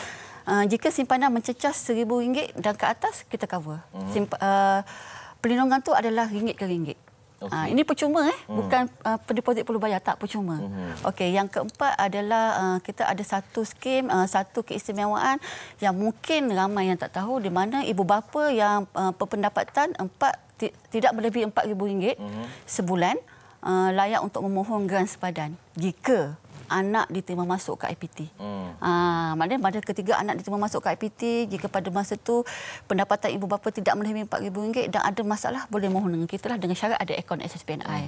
jika simpanan mencecah RM1,000 dan ke atas kita cover. Perlindungan tu adalah ringgit ke ringgit. Ini percuma bukan pendeposit perlu bayar, tak percuma. Okey, yang keempat adalah kita ada satu skim, satu keistimewaan yang mungkin ramai yang tak tahu di mana ibu bapa yang berpendapatan tidak melebihi RM4,000 sebulan layak untuk memohon geran sepadan jika anak diterima masuk ke IPT. Maknanya pada ketiga anak diterima masuk ke IPT, jika pada masa itu pendapatan ibu bapa tidak melebihi RM4,000 dan ada masalah, boleh mohon dengan kita lah dengan syarat ada akaun SSPNI.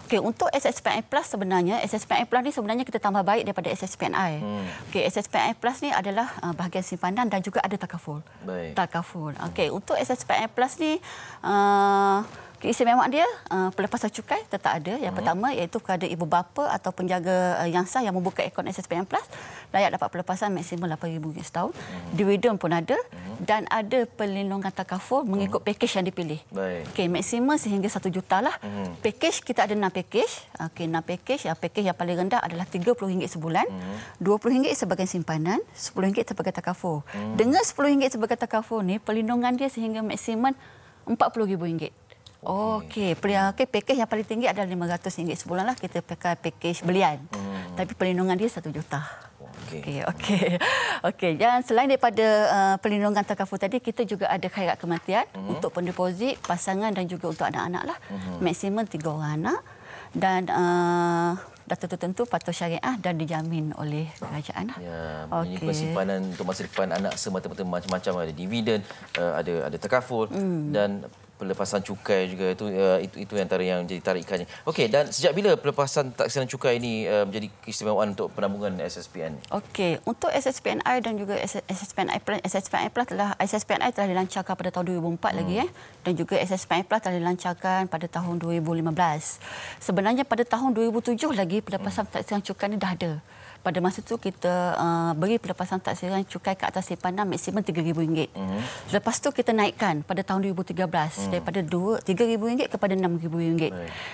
Okey, untuk SSPNI Plus sebenarnya, SSPNI Plus ni sebenarnya kita tambah baik daripada SSPNI. Okey, SSPNI Plus ni adalah bahagian simpanan dan juga ada takaful. Takaful. Okey, untuk SSPNI Plus ni keistimewaan dia pelepasan cukai tetap ada. Yang pertama iaitu kepada ibu bapa atau penjaga yang sah yang membuka akaun SSPN Plus layak dapat pelepasan maksimum RM8,000 setahun. Dividen pun ada dan ada perlindungan takaful mengikut pakej yang dipilih. Okey, maksimum sehingga RM1 juta lah. Pakej kita ada 6 pakej. Okey, 6 pakej. Pakej yang paling rendah adalah RM30 sebulan, RM20 sebagai simpanan, RM10 sebagai takaful. Dengan RM10 sebagai takaful ni perlindungan dia sehingga maksimum RM40,000. Okey, pakej yang paling tinggi adalah RM500 sebulan lah. Kita pakai pakej belian. Tapi perlindungan dia RM1 juta. Okey. Dan selain daripada perlindungan takaful tadi, kita juga ada khairat kematian untuk pendeposit, pasangan dan juga untuk anak-anak lah. Maksimum 3 orang anak dan dah tentu patuh syariah dan dijamin oleh kerajaan. Ya, ini persimpanan untuk masa depan anak semata-mata macam-macam, ada dividen, ada takaful dan pelepasan cukai juga. Itu antara yang jadi tarikannya. Okey, dan sejak bila pelepasan taksiran cukai ini menjadi keistimewaan untuk penambungan SSPN? Okey, untuk SSPNI dan juga SSPNI telah dilancarkan pada tahun 2004 lagi dan juga SSPNI Plus telah dilancarkan pada tahun 2015. Sebenarnya pada tahun 2007 lagi pelepasan taksiran cukai ini dah ada. Pada masa itu kita beri pelepasan taksiran cukai ke atas simpanan maksimum RM3,000. Lepas tu kita naikkan pada tahun 2013 daripada RM3,000 kepada RM6,000.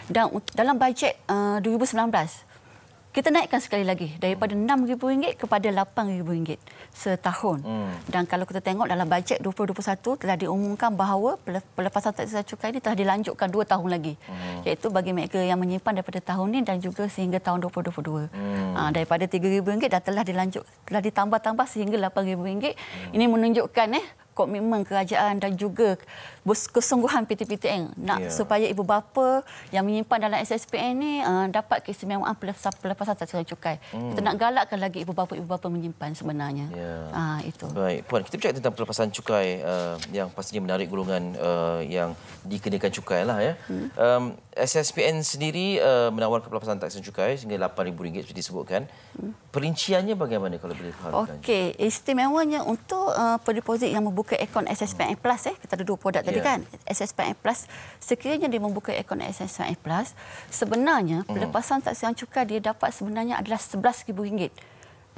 Dan dalam bajet 2019 kita naikkan sekali lagi daripada RM6,000 kepada RM8,000 setahun. Dan kalau kita tengok dalam bajet 2021 telah diumumkan bahawa pelepasan taksiran cukai ini telah dilanjutkan 2 tahun lagi. Iaitu bagi mereka yang menyimpan daripada tahun ini dan juga sehingga tahun 2022. Daripada RM3,000 dah telah ditambah-tambah sehingga RM8,000. Ini menunjukkan komitmen kerajaan dan juga kesungguhan PTPTN nak supaya ibu bapa yang menyimpan dalam SSPN ni dapat keistimewaan pelepasan tasiran cukai. Kita nak galakkan lagi ibu bapa menyimpan sebenarnya. Itu. Baik, Puan, kita bercakap tentang pelepasan cukai yang pastinya menarik golongan yang dikenakan cukai lah ya. SSPN sendiri menawarkan pelepasan tasiran cukai sehingga RM8,000 seperti disebutkan. Perinciannya bagaimana kalau boleh difahamkan? Okey, istimewanya untuk pendeposit yang membuka akaun SSPN Plus, kita ada 2 produk tadi kan, SSPN Plus, sekiranya dia membuka akaun SSPN Plus, sebenarnya pelepasan taksiran cukai dia dapat sebenarnya adalah RM11,000.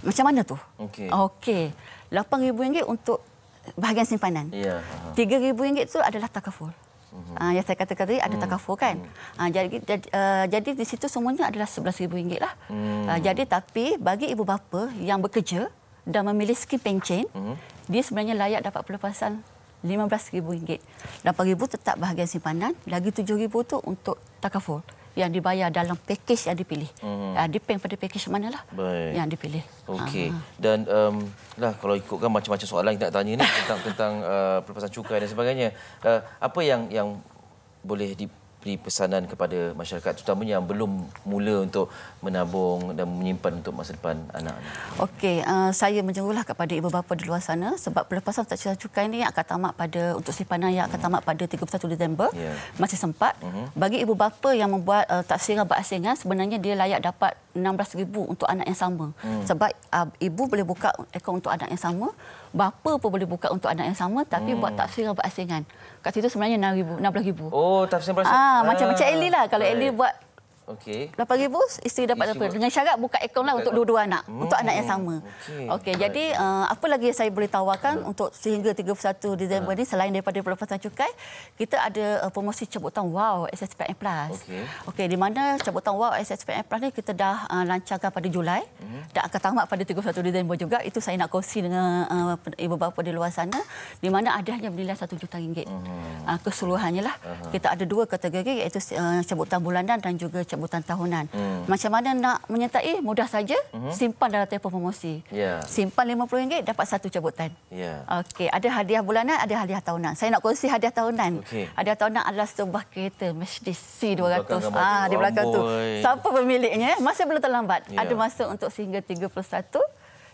Macam mana tu? Okey, RM8,000 untuk bahagian simpanan. RM3,000 tu adalah takaful. Yang saya katakan tadi ada takaful kan. Jadi di situ semuanya adalah RM11,000 lah. Jadi tapi bagi ibu bapa yang bekerja dan memilih skim pencen, dia sebenarnya layak dapat pelepasan RM15,000. RM8,000 tetap bahagian simpanan, lagi RM7,000 tu untuk takaful yang dibayar dalam pakej yang dipilih. Depend pada pakej mana lah yang dipilih. Okey. Dan kalau ikutkan macam-macam soalan kita nak tanya ni tentang pelepasan cukai dan sebagainya. Apa yang boleh diberi pesanan kepada masyarakat terutamanya yang belum mula untuk menabung dan menyimpan untuk masa depan anak-anak? Okey, saya menyerulah kepada ibu bapa di luar sana sebab pelepasan taksiran cukai ini akan tamat untuk simpanan yang akan tamat pada 31 Disember. Masih sempat. Bagi ibu bapa yang membuat taksiran berasingan, sebenarnya dia layak dapat RM16,000 untuk anak yang sama. Sebab ibu boleh buka akaun untuk anak yang sama, bapa pun boleh buka untuk anak yang sama tapi buat taksiran berasingan. Kat situ sebenarnya RM16,000. Oh, taksiran berasingan. Macam Ellie lah. Kalau Ellie buat RM8,000, isteri dapat apa? Dengan syarat buka akaun lah untuk dua-dua anak, untuk anak yang sama. Okey, jadi apa lagi saya boleh tawarkan untuk sehingga 31 Disember ni selain daripada pelepasan cukai, kita ada promosi cabutan Wow SSPN Plus. Okey, di mana cabutan Wow SSPN Plus ni kita dah lancarkan pada Julai dan akan tamat pada 31 Disember juga. Itu saya nak kongsi dengan ibu bapa di luar sana, di mana hadiahnya bernilai RM1 juta. Keseluruhannya lah. Kita ada 2 kategori iaitu cabutan bulanan dan juga cabutan tahunan. Macam mana nak menyertai? Mudah saja. Simpan dalam telefon promosi. Simpan RM50 dapat 1 cabutan. Okey, ada hadiah bulanan, ada hadiah tahunan. Saya nak kongsi hadiah tahunan. Hadiah tahunan adalah sebuah kereta Mercedes C200. Di belakang tu. Siapa pemiliknya? Masih belum terlambat. Ada masa untuk sehingga 31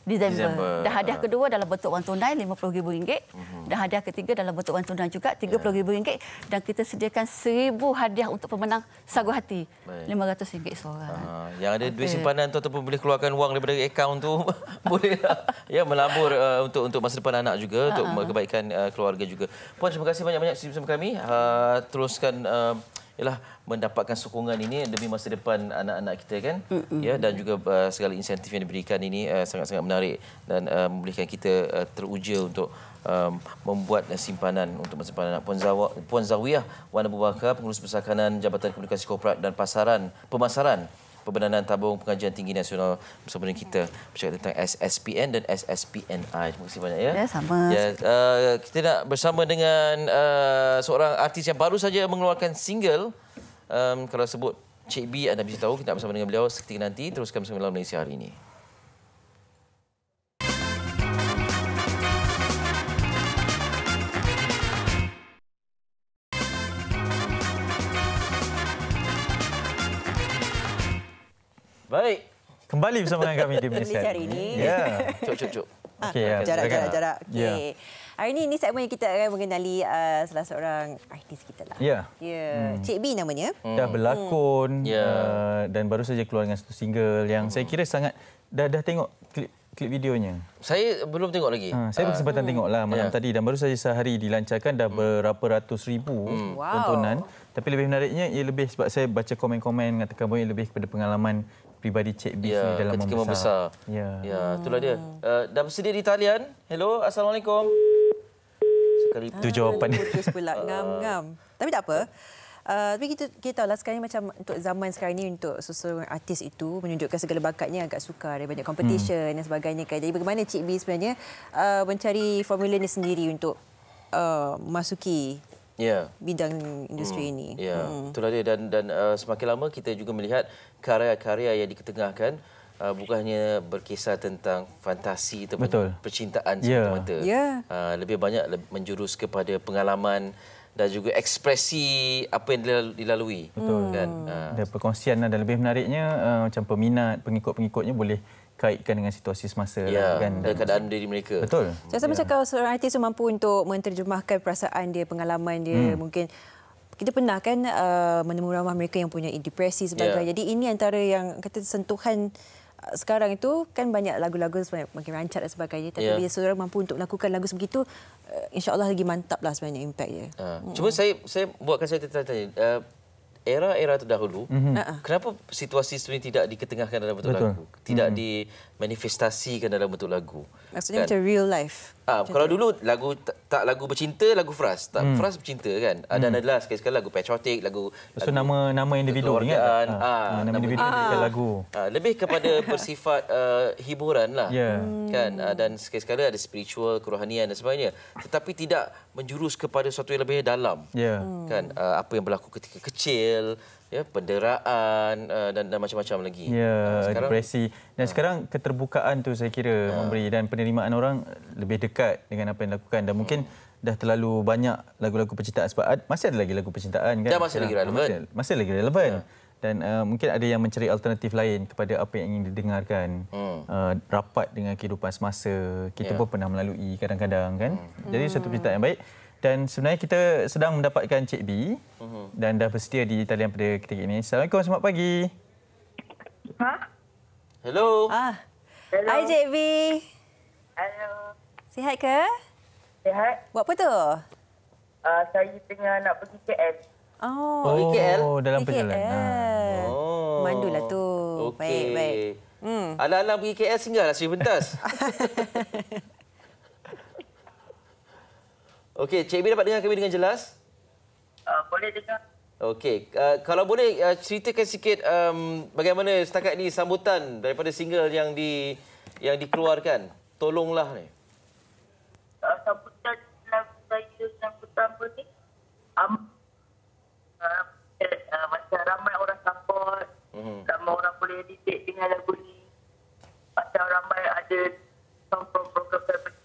Disember. Dan hadiah kedua dalam bentuk wang tunai RM50,000 dan hadiah ketiga dalam bentuk wang tunai juga RM30,000 dan kita sediakan 1,000 hadiah untuk pemenang sagu hati RM500 seorang. Yang ada duit simpanan tu ataupun boleh keluarkan wang daripada akaun tu boleh melabur untuk masa depan anak juga, untuk kebaikan keluarga juga. Puan, terima kasih banyak-banyak bersama kami. Teruskan mendapatkan sokongan ini demi masa depan anak-anak kita kan, dan juga segala insentif yang diberikan ini sangat-sangat menarik dan membolehkan kita teruja untuk membuat simpanan untuk masa depan anak. Puan Zawiyah Wan Abu Bakar, Pengurus Besar Kanan Jabatan Komunikasi Korporat dan Pemasaran Pembenaran Tabung Pengajian Tinggi Nasional, bersama dengan kita bercakap tentang SSPN dan SSPNI. Terima kasih banyak ya. Sama. Kita nak bersama dengan seorang artis yang baru saja mengeluarkan single. Kalau sebut Cik B, anda mesti tahu. Kita nak bersama dengan beliau seketika nanti. Teruskan bersama dalam Malaysia Hari Ini. Baik. Kembali bersama dengan kami di Malaysia Hari Ini. Cuk. Okey, jarak. Okey. Hari ini segmen yang kita akan mengenali salah seorang artis kita lah. Cik B namanya. Dah berlakon dan baru saja keluar dengan satu single yang saya kira sangat dah tengok klip videonya. Saya belum tengok lagi. Saya berkesempatan tengoklah malam tadi dan baru saja sehari dilancarkan dah berapa ratus ribu tontonan. Tapi lebih menariknya ia lebih sebab saya baca komen-komen mengatakan bahawa ia lebih kepada pengalaman pribadi Cik B dalam membesar. Itulah dia. Dah bersedia di talian. Hello, Assalamualaikum. Sekali itu jawapan. Putus pula, ngam. Tapi tak apa. Tapi kita tahulah sekarang macam untuk zaman sekarang ni, untuk seseorang artis itu menunjukkan segala bakatnya agak sukar, ada banyak competition dan sebagainya kan. Jadi bagaimana Cik B sebenarnya mencari formula ni sendiri untuk masuki bidang industri ini? Itulah dia. Dan semakin lama kita juga melihat karya-karya yang diketengahkan bukannya berkisar tentang fantasi atau percintaan semata-mata. Lebih banyak menjurus kepada pengalaman dan juga ekspresi apa yang dilalui. Betul. Kan? Dan perkongsian dan lebih menariknya macam peminat, pengikut-pengikutnya boleh kaitkan dengan situasi semasa kan, dan keadaan diri mereka. Betul. Saya rasa macam kalau seorang artis mampu untuk menterjemahkan perasaan dia, pengalaman dia, mungkin kita pernah kan menemui ramai mereka yang punya depresi sebagainya. Jadi ini antara yang kata sentuhan sekarang itu kan banyak lagu-lagu makin rancak dan sebagainya. Tapi bila seorang mampu untuk melakukan lagu sebegitu, insya-Allah lagi mantap lah sebenarnya impact dia. Cuma saya buatkan saya tertanya, era-era terdahulu, kenapa situasi sebenarnya tidak diketengahkan dalam bentuk lagu? Tidak dimanifestasikan dalam bentuk lagu? Maksudnya macam real life. Kalau dulu lagu tak lagu bercinta, lagu fras. Tak fras bercinta kan. Dan adalah sekali-sekali lagu patriotik, lagu nama individu ingat. Nama individu lagu. Lebih kepada bersifat hiburan lah. Kan, dan sekali-sekali ada spiritual, kerohanian dan sebagainya. Tetapi tidak menjurus kepada sesuatu yang lebih dalam. Kan, apa yang berlaku ketika kecil, penderaan dan macam-macam lagi. Depresi. Dan sekarang keterbukaan tu saya kira memberi, dan penerimaan orang lebih dekat dengan apa yang dilakukan, dan mungkin dah terlalu banyak lagu-lagu percintaan, sebab masih ada lagi lagu percintaan kan. Dan masih lagi relevan. Masih lagi relevan. Dan mungkin ada yang mencari alternatif lain kepada apa yang ingin didengarkan. Rapat dengan kehidupan semasa. Kita pun pernah melalui kadang-kadang kan. Jadi satu percintaan yang baik. Dan sebenarnya kita sedang mendapatkan Cik B dan dah bersedia di talian pada ketika ini. Assalamualaikum, selamat pagi. Hello. Hello. Hai Cik B. Hello. Sihat ke? Sihat. Buat apa tu? Saya tengah nak pergi KL. KL? Dalam perjalanan. Mandulah tu. Okay. Baik. Alang-alang pergi KL singgahlah Sri Pentas. Okey, Cik B dapat dengar kami dengan jelas? Boleh dengar. Okey, kalau boleh ceritakan sikit bagaimana setakat ini sambutan daripada single yang dikeluarkan. Tolonglah ni. Sambutan lagu saya yang pertama ni, macam ramai orang support, ramai orang boleh relate dengan lagu ni. Macam ramai ada program family.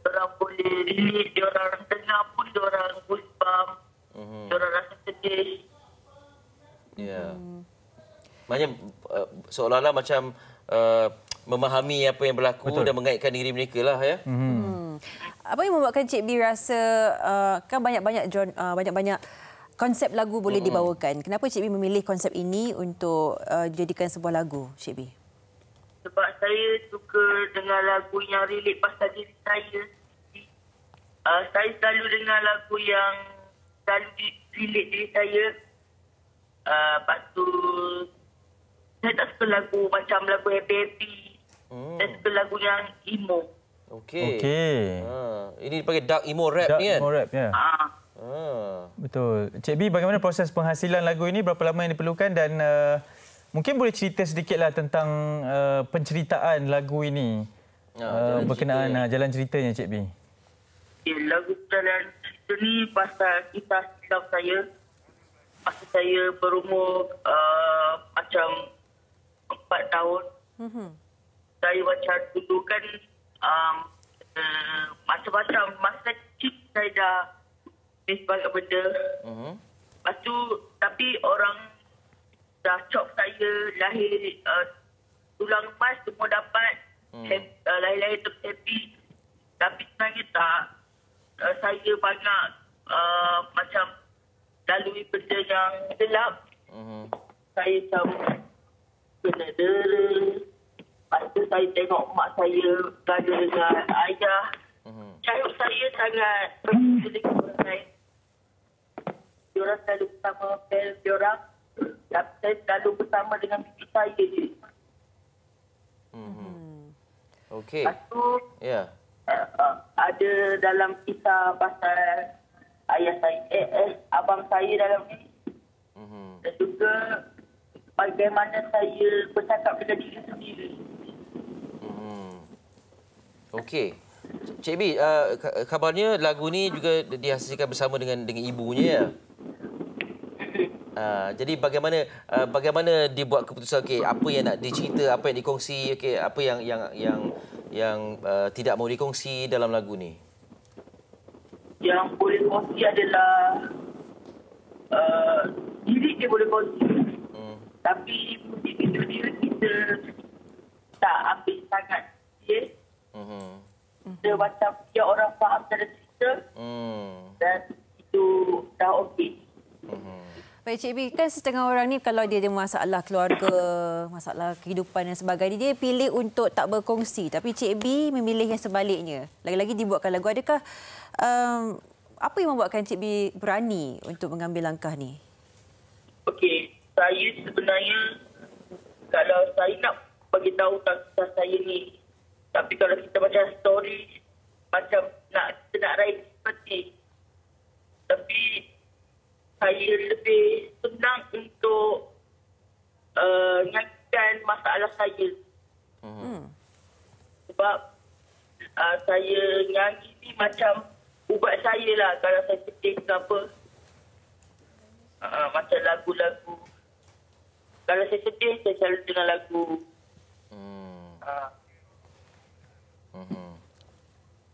Orang boleh relate, dia orang dengar pun dia orang goosebump, dia orang rasa sedih. Maknanya seolah-olah macam memahami apa yang berlaku dan mengaitkan diri mereka lah ya. Apa yang membuatkan Cik B rasa kan banyak-banyak konsep lagu boleh dibawakan. Kenapa Cik B memilih konsep ini untuk dijadikan sebuah lagu, Cik B? Sebab saya suka dengar lagu yang relate pasal diri saya. Saya selalu dengar lagu yang selalu relate diri saya. Lepas tu, saya tak suka lagu macam lagu happy-happy. Saya suka lagu yang emo. Okey. Ini dipanggil dark emo rap ni kan? Dark emo rap, ya. Betul. Cik B, bagaimana proses penghasilan lagu ini? Berapa lama yang diperlukan? Dan mungkin boleh cerita sedikitlah tentang penceritaan lagu ini. Berkenaan jalan ceritanya, Cik B. Lagu jalan cerita ni pasal kisah silam saya. Masa saya berumur macam 4 tahun. Saya macam dulu kan macam-macam. Masa kecil saya dah sebagai benda. Lepas tu, tapi orang dah cop saya lahir tulang emas semua dapat. Lahir-lahir happy. Tapi sebenarnya tak. Saya banyak macam lalui benda yang gelap. Saya macam kena dera. Lepas tu saya tengok mak saya berada dengan ayah. Childhood saya sangat berbeza dengan orang lain. Diorang selalu bersama parents diorang. Tapi saya selalu bersama dengan bibi saya je. Okey. Lepas tu, ada dalam kisah pasal ayah saya, abang saya dalam ni. Dan juga bagaimana saya bercakap dengan diri sendiri. Okey. Cik B, kabarnya lagu ni juga dihasilkan bersama dengan ibunya ya? Jadi bagaimana dibuat keputusan apa yang nak dicerita, apa yang dikongsi, apa yang tidak mau dikongsi dalam lagu ni? Yang boleh kongsi adalah lirik dia boleh kongsi. Tapi musik video dia kita tak ambil sangat serius. Dia macam biar orang faham cara cerita. Dan itu dah okey. Baik Cik B, kan setengah orang ni kalau dia ada masalah keluarga, masalah kehidupan dan sebagainya, dia pilih untuk tak berkongsi. Tapi Cik B memilih yang sebaliknya. Lagi-lagi dibuatkan lagu. Adakah apa yang membuatkan Cik B berani untuk mengambil langkah ni? Okey, saya sebenarnya kalau saya nak bagi tahu kisah saya ni, tapi kalau kita baca story macam kita nak raih seperti, tapi saya lebih senang untuk nyanyikan masalah saya. Sebab saya nyanyi ni macam ubat saya lah kalau saya sedih ke apa. Macam lagu-lagu. Kalau saya sedih, saya selalu dengar lagu.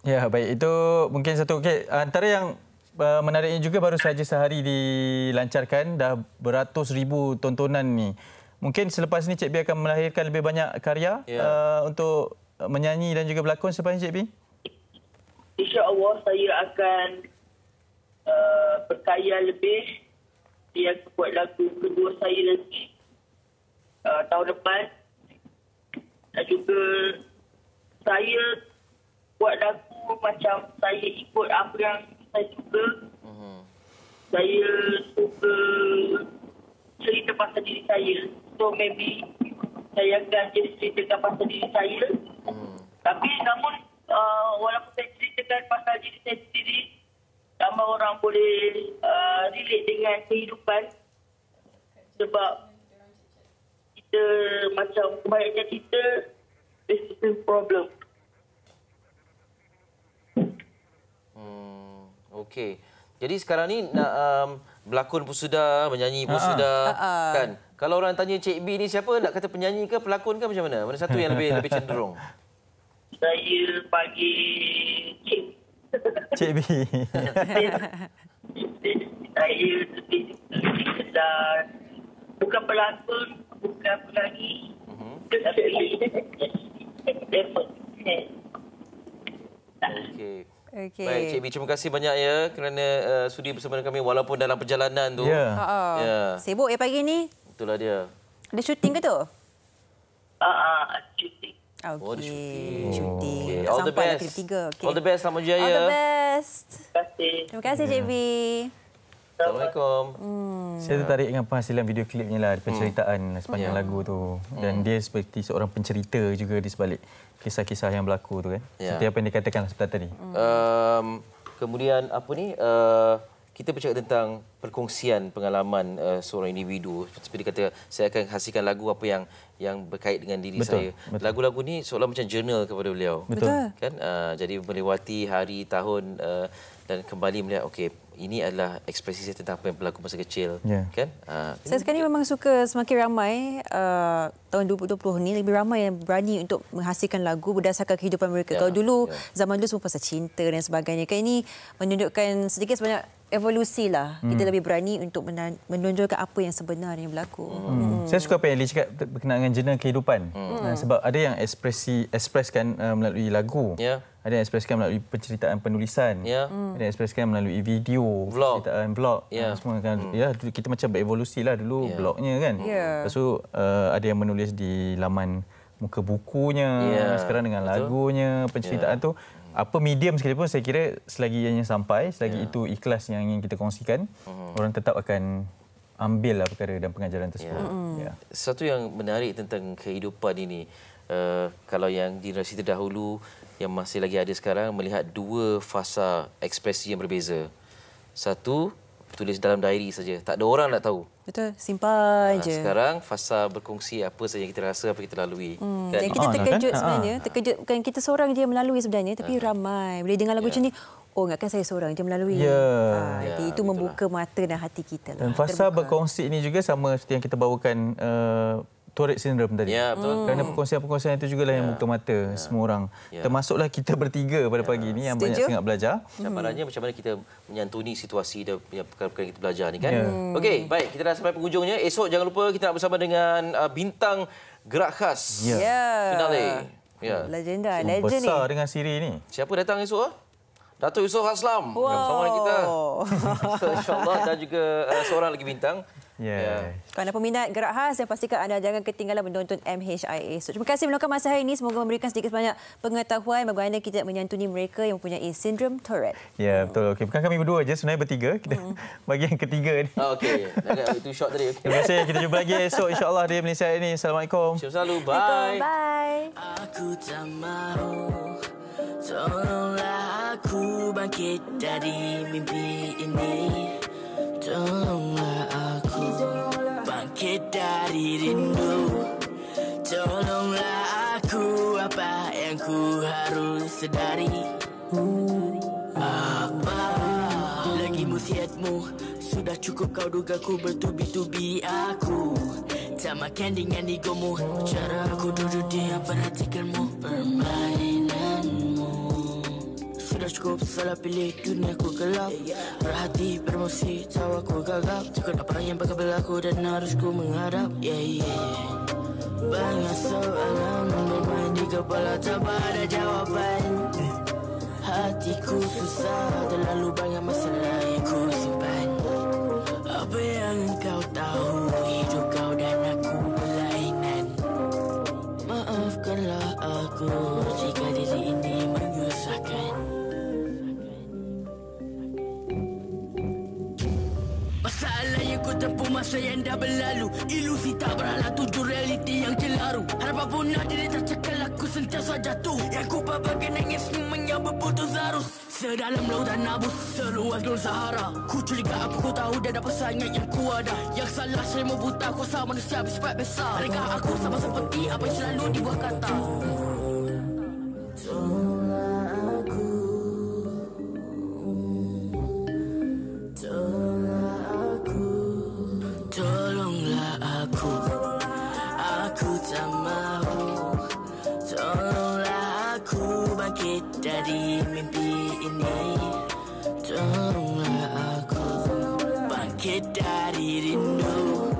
Ya, baik. Itu mungkin satu. Antara yang menariknya juga baru saja sehari dilancarkan, dah beratus ribu tontonan ni. Mungkin selepas ni Cik B akan melahirkan lebih banyak karya untuk menyanyi dan juga berlakon selepas ni Cik B? InsyaAllah saya akan berkarya lebih. Dia buat lagu kedua saya lagi tahun depan. Dan juga saya buat lagu macam saya ikut apa yang saya suka. Saya suka cerita pasal diri saya. So maybe saya akan jadi ceritakan pasal diri saya. Tapi namun walaupun saya ceritakan pasal diri saya sendiri, ramai orang boleh relate dengan kehidupan. Sebab kita macam kebanyakan kita facing problem. Okey. Jadi sekarang ni nak berlakon pun sudah, menyanyi pun sudah, kan? Kalau orang tanya Cik B ni siapa, nak kata penyanyi ke pelakon ke macam mana? Mana satu yang lebih cenderung? Saya bagi Cik B. Saya lebih sedar. Bukan pelakon, bukan penyanyi. Okey. Baik, Cik B, terima kasih banyak ya kerana sudi bersama dengan kami walaupun dalam perjalanan tu. Sibuk ya pagi ni? Itulah dia. Ada syuting ke tu? Syuting. Okey. Syuting. All the best. All the best, selamat jaya. All the best. Terima kasih Cik B. Assalamualaikum. Saya tertarik dengan penghasilan video klipnya lah, penceritaan sepanjang lagu tu. Dan dia seperti seorang pencerita juga di sebalik kisah-kisah yang berlaku tu kan. Seperti apa yang dikatakan sebelah tadi. Kemudian apa ni? Kita bercakap tentang perkongsian pengalaman seorang individu. Seperti kata, saya akan hasilkan lagu apa yang berkait dengan diri saya. Lagu-lagu ni seolah macam jurnal kepada beliau. Betul. Kan? Jadi melewati hari, tahun dan kembali melihat, okey, ini adalah ekspresi saya tentang apa yang berlaku masa kecil. Kan? Saya sekarang ni memang suka semakin ramai tahun 2020 ni lebih ramai yang berani untuk menghasilkan lagu berdasarkan kehidupan mereka. Kalau dulu, zaman dulu semua pasal cinta dan sebagainya. Kan ini menunjukkan sedikit sebanyak evolusi lah. Kita lebih berani untuk menonjolkan apa yang sebenarnya berlaku. Saya suka apa yang Lee cakap berkenaan dengan jurnal kehidupan. Sebab ada yang ekspreskan melalui lagu. Ada yang ekspreskan melalui penceritaan penulisan. Ada yang ekspreskan melalui video, penceritaan blog. Semua kan kita macam berevolusi lah dulu blognya kan. Lepas tu ada yang menulis di laman muka bukunya. Sekarang dengan lagunya, penceritaan tu. Apa medium sekalipun saya kira selagi ianya sampai, selagi itu ikhlas yang ingin kita kongsikan, orang tetap akan ambil lah perkara dan pengajaran tersebut. Satu yang menarik tentang kehidupan ini, kalau yang generasi terdahulu yang masih lagi ada sekarang melihat dua fasa ekspresi yang berbeza. Satu, tulis dalam diary saja. Tak ada orang nak tahu. Betul, simpan je. Sekarang fasa berkongsi apa saja yang kita rasa, apa kita lalui. Kan? Dan kita terkejut sebenarnya. Terkejut bukan kita seorang je melalui sebenarnya, tapi ramai. Bila dengar lagu macam ni, oh ingatkan saya seorang je melalui. Jadi itu membuka mata dan hati kita. Dan fasa berkongsi ini juga sama seperti yang kita bawakan Tourette syndrome tadi. Ya, betul. Kerana perkongsian-perkongsian itu jugalah yang buka mata semua orang. Termasuklah kita bertiga pada pagi ini yang banyak sangat belajar. Cabarannya macam mana kita menyantuni situasi dan perkara-perkara yang kita belajar ni kan. Okey, baik, kita dah sampai penghujungnya. Esok jangan lupa kita nak bersama dengan bintang gerak khas. Finale. Legenda, legend ni. Besar dengan Siri ni. Siapa datang esok? Datuk Yusof Aslam bersama dengan kita. InsyaAllah, dan juga seorang lagi bintang. Kalau anda peminat gerak khas, dan pastikan anda jangan ketinggalan menonton MHIA. So, terima kasih meluangkan masa hari ini. Semoga memberikan sedikit banyak pengetahuan bagaimana kita menyantuni mereka yang mempunyai sindrom Tourette. Ya, betul. Okey, bukan kami berdua aja, sebenarnya bertiga. Kita bagi yang ketiga ni. Okey, itu shot tadi. Terima kasih. Kita jumpa lagi esok insya-Allah di Malaysia ini. Assalamualaikum. Selamat selalu. Bye. Bye. Aku tak mahu, tolonglah aku bangkit dari mimpi ini. Tolonglah aku bangkit dari rindu. Tolonglah aku, apa yang ku harus sedari. Apa lagi musiatmu? Sudah cukup kau duga ku bertubi-tubi aku. Tak makan dengan egomu. Cara aku duduk diam perhatikanmu permainanmu. Sudah cukup salah pilih dunia ku gelap. Berhati beremosi tahu aku gagap. Takut apa yang bakal berlaku dan harus ku menghadap. Banyak soalan bermain di kepala, tak ada jawapan. Hatiku susah, terlalu banyak masalah yang ku simpan. Apa yang engkau tahu, hidup kau dan aku berlainan. Maafkanlah aku jika diri ini menyusahkan. Masalah yang ku tempuh masa yang dah berlalu. Ilusi tak berhalang tuju realiti yang celaru. Harapan punah diri tercekal, aku sentiasa jatuh. Yang ku babakan nangis semuanya berputus arus. Sedalam lautan abus, seluas gunung Sahara. Ku curiga apa ku tahu dan apa sangat yang ku ada. Yang salah saya membuta kuasa manusia bersifat besar. Adakah aku sama seperti apa yang selalu dibuat kata? Tolonglah aku, aku tak mahu. Tolonglah aku bangkit dari mimpi ini. Tolonglah aku bangkit dari rindu.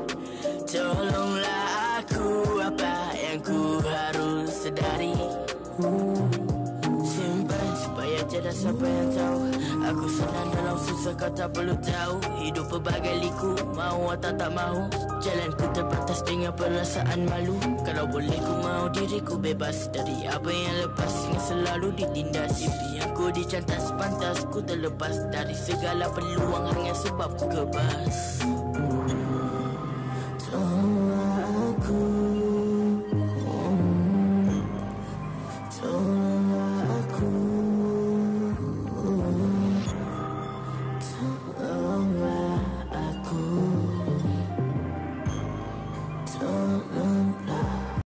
Tolonglah aku, apa yang ku harus sedari. Simpan supaya tiada siapa yang tahu. Aku senang dalam susah, kau tak perlu tahu. Hidup pelbagai liku, mahu atau tak mahu. Jalanku terbatas dengan perasaan malu. Kalau boleh ku mahu diriku bebas dari apa yang lepas. Yang selalu ditindas impianku dicantas pantas. Ku terlepas dari segala peluang hanya sebab ku kebas.